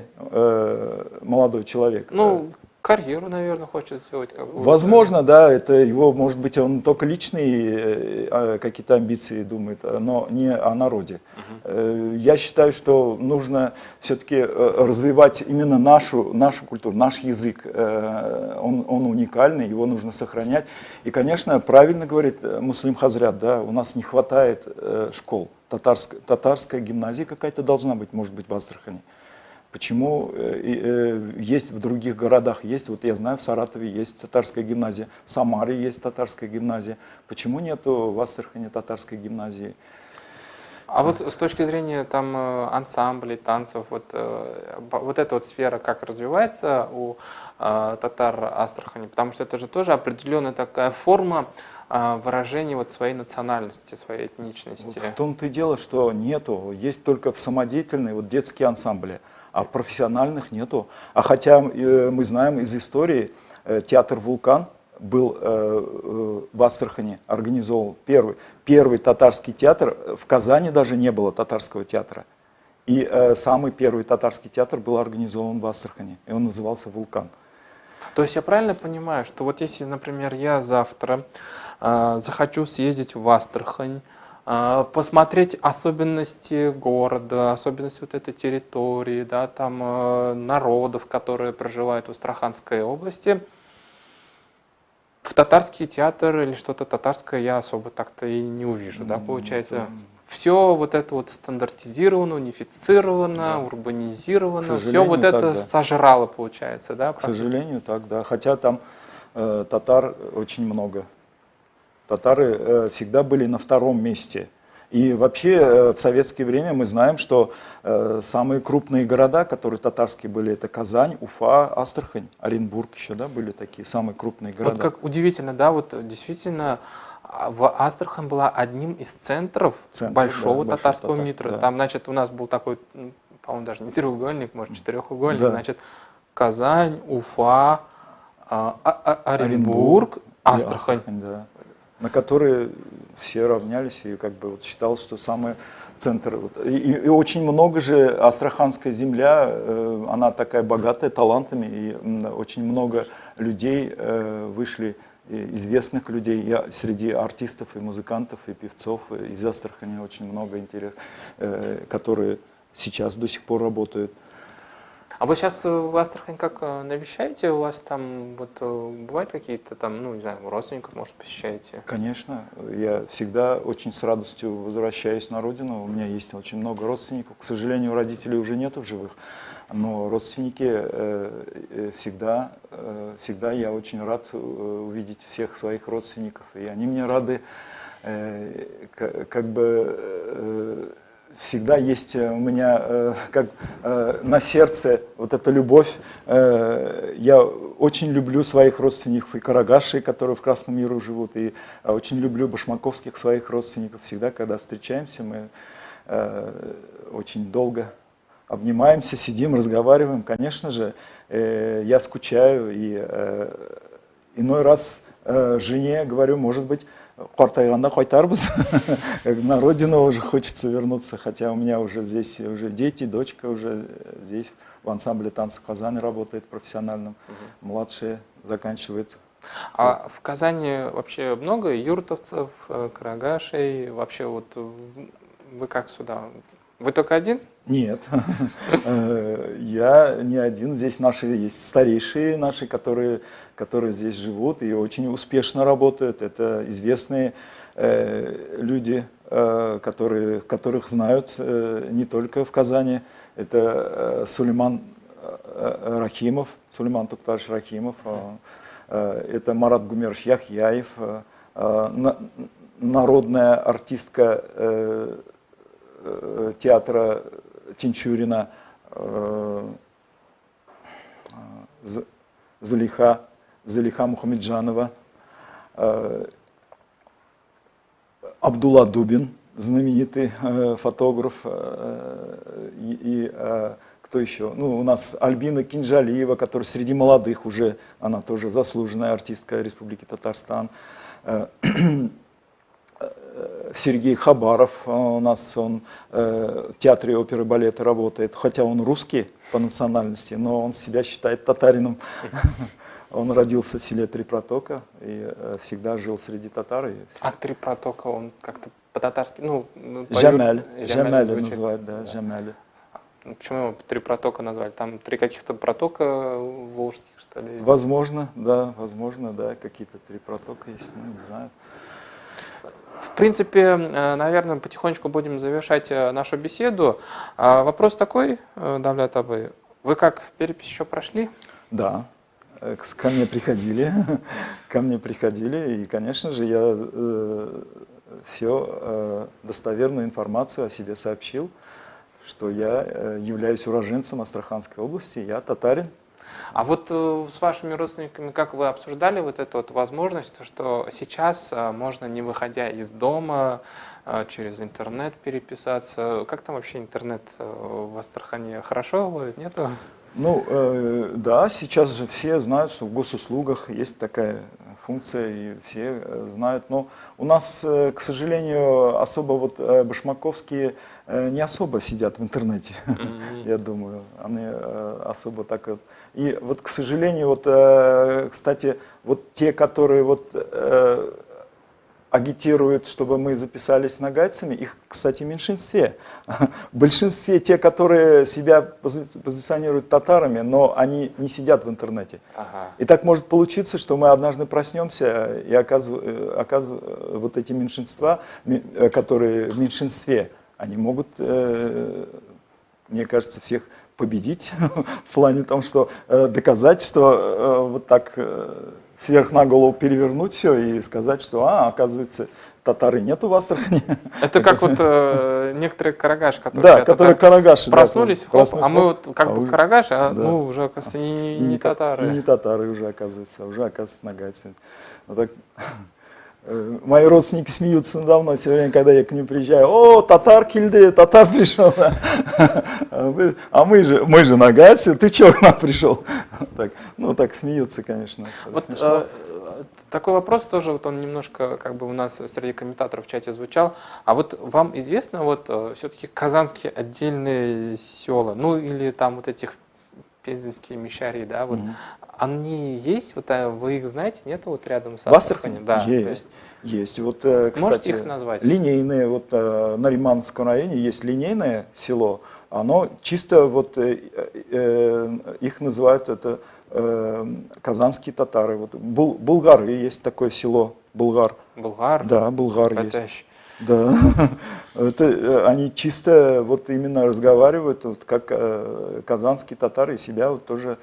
молодой человек. Ну, карьеру, наверное, хочет сделать. Возможно, да, это его, может быть, он только личные какие-то амбиции думает, но не о народе. Я считаю, что нужно все-таки развивать именно нашу культуру, наш язык. Он уникальный, его нужно сохранять. И, конечно, правильно говорит Муслим Хазрат, да, у нас не хватает школ. Татарская гимназия какая-то должна быть, может быть, в Астрахани. Почему есть в других городах, есть, вот я знаю, в Саратове есть татарская гимназия, в Самаре есть татарская гимназия. Почему нету в Астрахани татарской гимназии? А вот с точки зрения там ансамблей, танцев, вот эта вот сфера как развивается у татар Астрахани? Потому что это же тоже определенная такая форма выражения вот своей национальности, своей этничности. Вот в том-то и дело, что нету, есть только в самодеятельные вот детские ансамбли. А профессиональных нету. А хотя мы знаем из истории, театр «Вулкан» был в Астрахани, организовал первый татарский театр. В Казани даже не было татарского театра. И самый первый татарский театр был организован в Астрахани. И он назывался «Вулкан». То есть я правильно понимаю, что вот если, например, я завтра захочу съездить в Астрахань, посмотреть особенности города, особенности вот этой территории, да, там народов, которые проживают в Астраханской области, в татарский театр или что-то татарское я особо так-то и не увижу, да, получается. Все вот это вот стандартизировано, унифицировано, да, урбанизировано, все вот это сожрало, получается, да? К сожалению, так, да. Хотя там татар очень много. Татары всегда были на втором месте. И вообще в советское время мы знаем, что самые крупные города, которые татарские были, это Казань, Уфа, Астрахань, Оренбург еще, да, были такие самые крупные города. Вот как удивительно, да, вот действительно в Астрахань была одним из центров большого татарского мира. Да. Там, значит, у нас был такой, по-моему, даже не треугольник, может, четырехугольник, да. Значит, Казань, Уфа, Оренбург, Астрахань. Да, на которые все равнялись и как бы вот считал, что самый центр. И очень много же астраханская земля, она такая богатая талантами, и очень много людей вышли, известных людей, среди артистов и музыкантов, и певцов из Астрахани очень много интересных, которые сейчас до сих пор работают. А вы сейчас в Астрахань как навещаете? У вас там вот бывают какие-то там, ну не знаю, родственников, может, посещаете? Конечно, я всегда очень с радостью возвращаюсь на родину. У меня есть очень много родственников. К сожалению, родителей уже нету в живых. Но родственники всегда я очень рад увидеть всех своих родственников. И они мне рады, как бы всегда есть у меня на сердце вот эта любовь. Я очень люблю своих родственников и карагашей, которые в Красном миру живут, и очень люблю башмаковских своих родственников. Всегда, когда встречаемся, мы очень долго обнимаемся, сидим, разговариваем. Конечно же, я скучаю, и иной раз жене говорю, может быть, қартайғанда қайтарбыз. На родину уже хочется вернуться, хотя у меня уже здесь уже дети, дочка уже здесь в ансамбле танца Казани работает профессиональным, младшие заканчивает. А в Казани вообще много юртовцев, карагашей? Вообще вот вы как сюда? Вы только один? Нет, я не один. Здесь наши есть старейшие наши, которые здесь живут и очень успешно работают. Это известные люди, которых знают не только в Казани. Это Сулейман Рахимов, Сулейман Туктарович Рахимов. Это Марат Гумерович Яхьяев, народная артистка театра Тинчурина Зулейха Мухамеджанова, Абдулла Дубин, знаменитый фотограф, и кто еще? Ну, у нас Альбина Кинжалиева, которая среди молодых уже, она тоже заслуженная артистка Республики Татарстан. Сергей Хабаров у нас, он в театре оперы и балета работает, хотя он русский по национальности, но он себя считает татарином. Он родился в селе Три Протока и всегда жил среди татар. А Три Протока, он как-то по-татарски, ну... Жамель называют, да, Жамель. Почему его Три Протока назвали? Там три каких-то протока волжских, что ли? Возможно, да, какие-то три протока есть, ну, не знаю. В принципе, наверное, потихонечку будем завершать нашу беседу. Вопрос такой, Давлет Абай, вы как, перепись еще прошли? Да, ко мне приходили, и, конечно же, я все достоверную информацию о себе сообщил, что я являюсь уроженцем Астраханской области, я татарин. А вот с вашими родственниками, как вы обсуждали вот эту вот возможность, что сейчас можно, не выходя из дома, через интернет переписаться? Как там вообще интернет в Астрахани? Хорошо ловит, нету? Ну, да, сейчас же все знают, что в госуслугах есть такая функция, и все знают. Но у нас, к сожалению, особо вот башмаковские не особо сидят в интернете, я думаю. Они особо так вот. И вот, к сожалению, вот, кстати, вот те, которые вот агитируют, чтобы мы записались нагайцами, их, кстати, в меньшинстве. В большинстве те, которые себя позиционируют татарами, но они не сидят в интернете. Ага. И так может получиться, что мы однажды проснемся и вот эти меньшинства, которые в меньшинстве, они могут, мне кажется, всех победить в плане том, что доказать, что вот так сверх на голову перевернуть все и сказать, что, оказывается, татары нету в Астрахани. Это как вот некоторые карагаши, которые карагаши, проснулись, да, а мы вот как бы карагаши, а да. ну уже, оказывается, не татары. И не татары уже, оказывается, нагайцы. Вот так. Мои родственники смеются надо мной все время, когда я к ним приезжаю. О, татар кильды, татар пришел. А мы же нагайцы, ты чего к нам пришел? Так смеются, конечно. Вот такой вопрос тоже, вот он немножко как бы у нас среди комментаторов в чате звучал. А вот вам известно вот все-таки казанские отдельные села, ну или там вот этих пензенские мещари, да, вот, они есть, вот, вы их знаете, нету вот рядом с Астрахани? Да, есть. Вот, кстати, можете их назвать? Линейные, вот на Римановском районе есть линейное село, оно чисто вот, их называют это казанские татары. Вот, булгары есть такое село, Булгар. Булгар? Да, Булгар это есть. Да, это, они чисто вот именно разговаривают, вот, как казанские татары, себя вот тоже,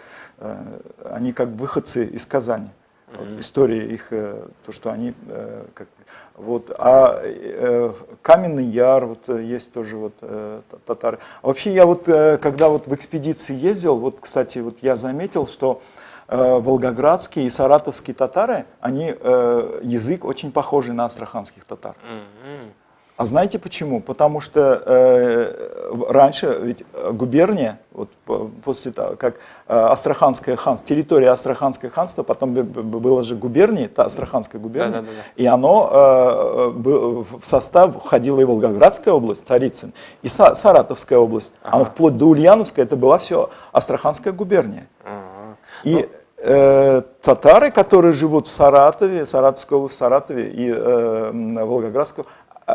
они как выходцы из Казани. Вот, история их, то, что они, как, вот, Каменный Яр, вот, есть тоже вот, татары. А вообще я вот, когда вот в экспедиции ездил, вот, кстати, вот я заметил, что волгоградские и саратовские татары, они язык очень похожий на астраханских татар. А знаете почему? Потому что раньше ведь губерния, вот после того, как Астраханское ханство, территория Астраханского ханства, потом было же губерния, это Астраханская губерния, и оно в состав входила и Волгоградская область, Царицын, и Саратовская область. Оно вплоть до Ульяновска, это была все Астраханская губерния. И татары, которые живут в Саратове, Саратовской области, Саратове и Волгоградской,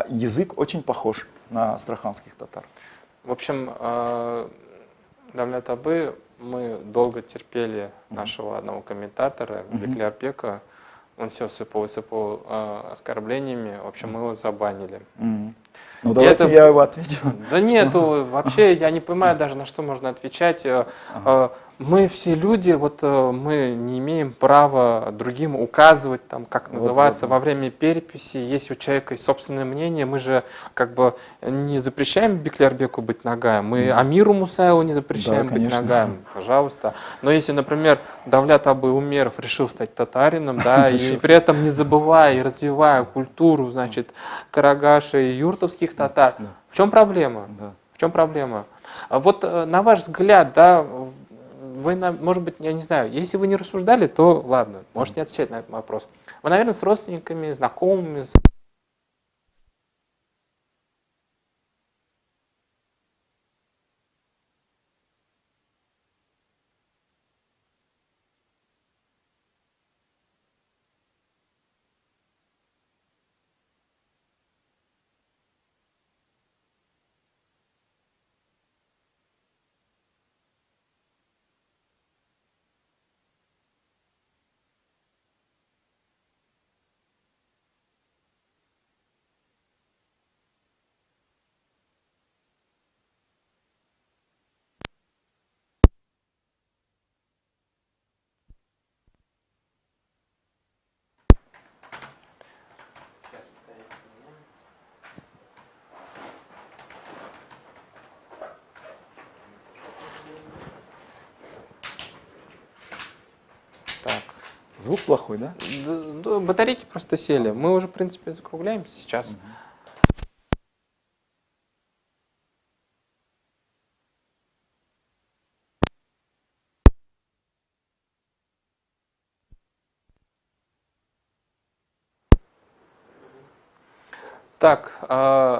язык очень похож на астраханских татар. В общем, Давлет Абы, мы долго терпели нашего одного комментатора, Беклярбека. Он все сыпал оскорблениями. В общем, мы его забанили. Ну, давайте я его отвечу. Да нет, вообще я не понимаю даже, на что можно отвечать. Мы все люди, вот мы не имеем права другим указывать, там, как называться во время переписи. Если у человека есть собственное мнение, мы же как бы не запрещаем Беклярбеку быть нагаем, мы Амиру Мусаеву не запрещаем быть нагаем, пожалуйста. Но если, например, Давлет Абы Умеров решил стать татарином, да, и при этом не забывая и развивая культуру, значит, карагаши и юртовских татар, в чем проблема? В чем проблема? Вот на ваш взгляд, да, вы, может быть, я не знаю, если вы не рассуждали, то ладно, можете не отвечать на этот вопрос. Вы, наверное, с родственниками, знакомыми. Звук плохой, да? Батарейки просто сели. Мы уже, в принципе, закругляемся сейчас. Так,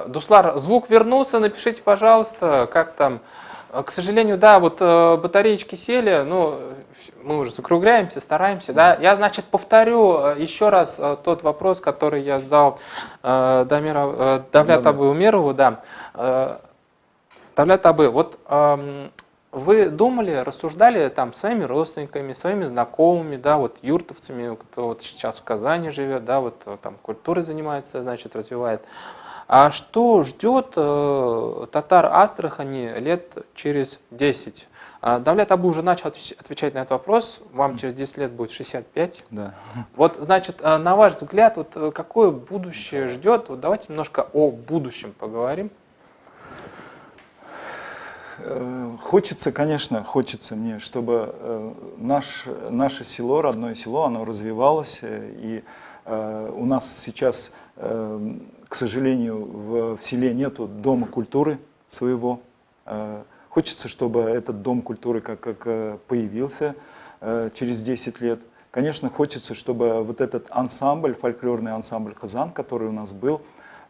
Дуслар, звук вернулся, напишите, пожалуйста, как там. К сожалению, да, вот батареечки сели, ну, мы уже закругляемся, стараемся, да. Я, значит, повторю еще раз тот вопрос, который я задал Давлет Абы Умерову, да. Давлет Абы, вот вы думали, рассуждали там своими родственниками, своими знакомыми, да, вот юртовцами, кто вот сейчас в Казани живет, да, вот там культурой занимается, значит, развивает. А что ждет татар Астрахани лет через 10? Давлет Абы уже начал отвечать на этот вопрос, вам через 10 лет будет 65. Да. Вот, значит, на ваш взгляд, вот какое будущее ждет? Вот давайте немножко о будущем поговорим. Хочется, конечно, хочется мне, чтобы наше село, родное село, оно развивалось. И у нас сейчас, к сожалению, в селе нету дома культуры своего. Хочется, чтобы этот дом культуры как появился через 10 лет. Конечно, хочется, чтобы вот этот ансамбль, фольклорный ансамбль «Казан», который у нас был,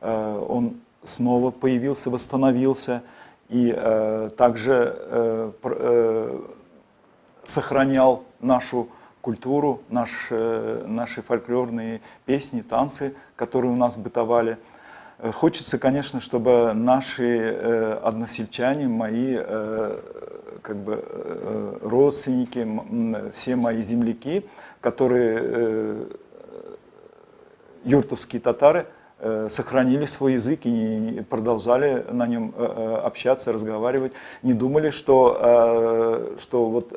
он снова появился, восстановился. И также сохранял нашу культуру, наши фольклорные песни, танцы, которые у нас бытовали. Хочется, конечно, чтобы наши односельчане, мои как бы, родственники, все мои земляки, которые юртовские татары, сохранили свой язык и продолжали на нем общаться, разговаривать. Не думали, что вот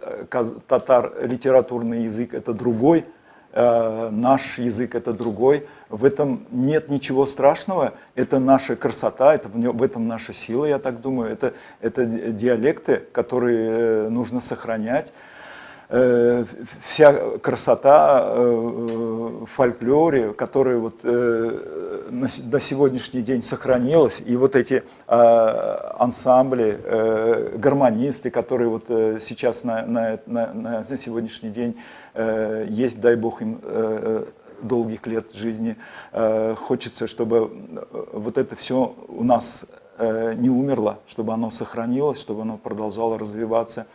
татар литературный язык это другой, наш язык это другой. В этом нет ничего страшного, это наша красота, в этом наша сила, я так думаю. Это диалекты, которые нужно сохранять. Вся красота в фольклоре, которая вот до сегодняшний день сохранилась, и вот эти ансамбли, гармонисты, которые вот сейчас на сегодняшний день есть, дай Бог им долгих лет жизни, хочется, чтобы вот это все у нас не умерло, чтобы оно сохранилось, чтобы оно продолжало развиваться.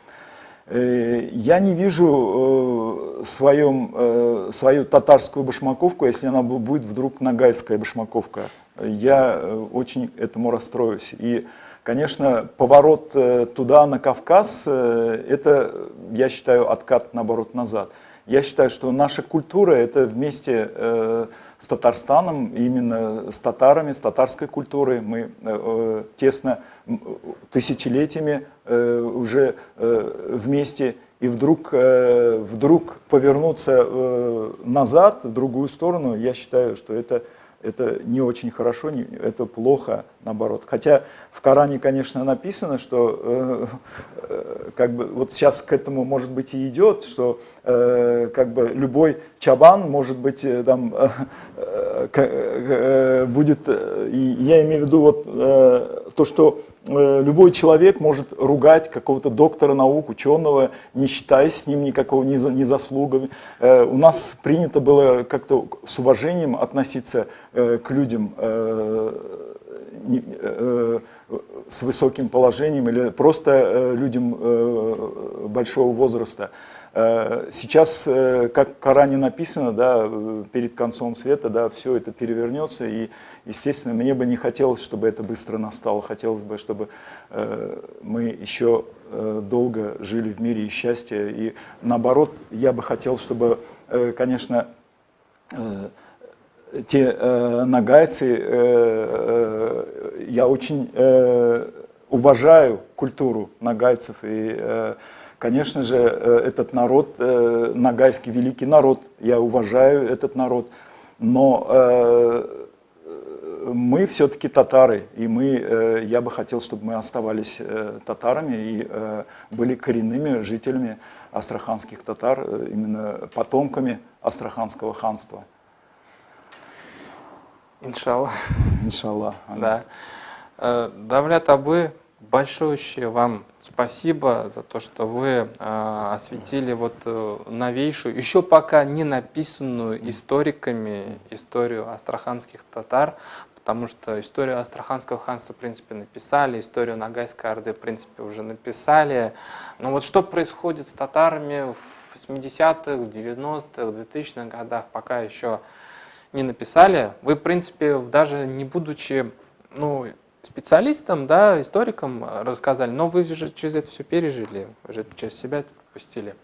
Я не вижу свою татарскую башмаковку, если она будет вдруг нагайская башмаковка. Я очень этому расстроюсь. И, конечно, поворот туда, на Кавказ, это, я считаю, откат, наоборот, назад. Я считаю, что наша культура – это вместе с Татарстаном, именно с татарами, с татарской культурой. Мы тесно, тысячелетиями уже вместе, и вдруг повернуться назад, в другую сторону, я считаю, что это не очень хорошо, это плохо, наоборот. Хотя в Коране, конечно, написано, что как бы вот сейчас к этому, может быть, и идет, что как бы любой чабан, может быть, там будет, я имею в виду вот то, что любой человек может ругать какого-то доктора наук, ученого, не считаясь с ним никакого ни заслугами. У нас принято было как-то с уважением относиться к людям с высоким положением или просто людям большого возраста. Сейчас, как в Коране написано, да, перед концом света, да, все это перевернется, и, естественно, мне бы не хотелось, чтобы это быстро настало. Хотелось бы, чтобы мы еще долго жили в мире и счастье. И наоборот, я бы хотел, чтобы, конечно, те нагайцы, я очень уважаю культуру нагайцев, и, конечно же, этот народ, нагайский великий народ, я уважаю этот народ, но мы все-таки татары, и я бы хотел, чтобы мы оставались татарами и были коренными жителями астраханских татар, именно потомками Астраханского ханства. Иншаллах. Иншаллах. Да. Давлят Абы, большое вам спасибо за то, что вы осветили вот новейшую, еще пока не написанную историками историю астраханских татар, потому что историю Астраханского ханства, в принципе, написали, историю Ногайской Орды, в принципе, уже написали. Но вот что происходит с татарами в 80-х, в 90-х, в 2000-х годах, пока еще не написали. Вы, в принципе, даже не будучи специалистом, да, историком рассказали, но вы же через это все пережили, вы же это через себя это пропустили.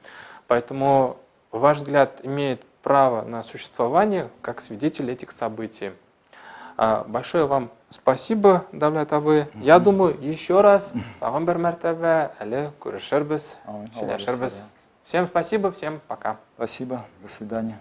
Поэтому ваш взгляд имеет право на существование как свидетель этих событий. Большое вам спасибо, Давлят Абы. Я думаю, еще раз Всем спасибо, всем пока. Спасибо, до свидания.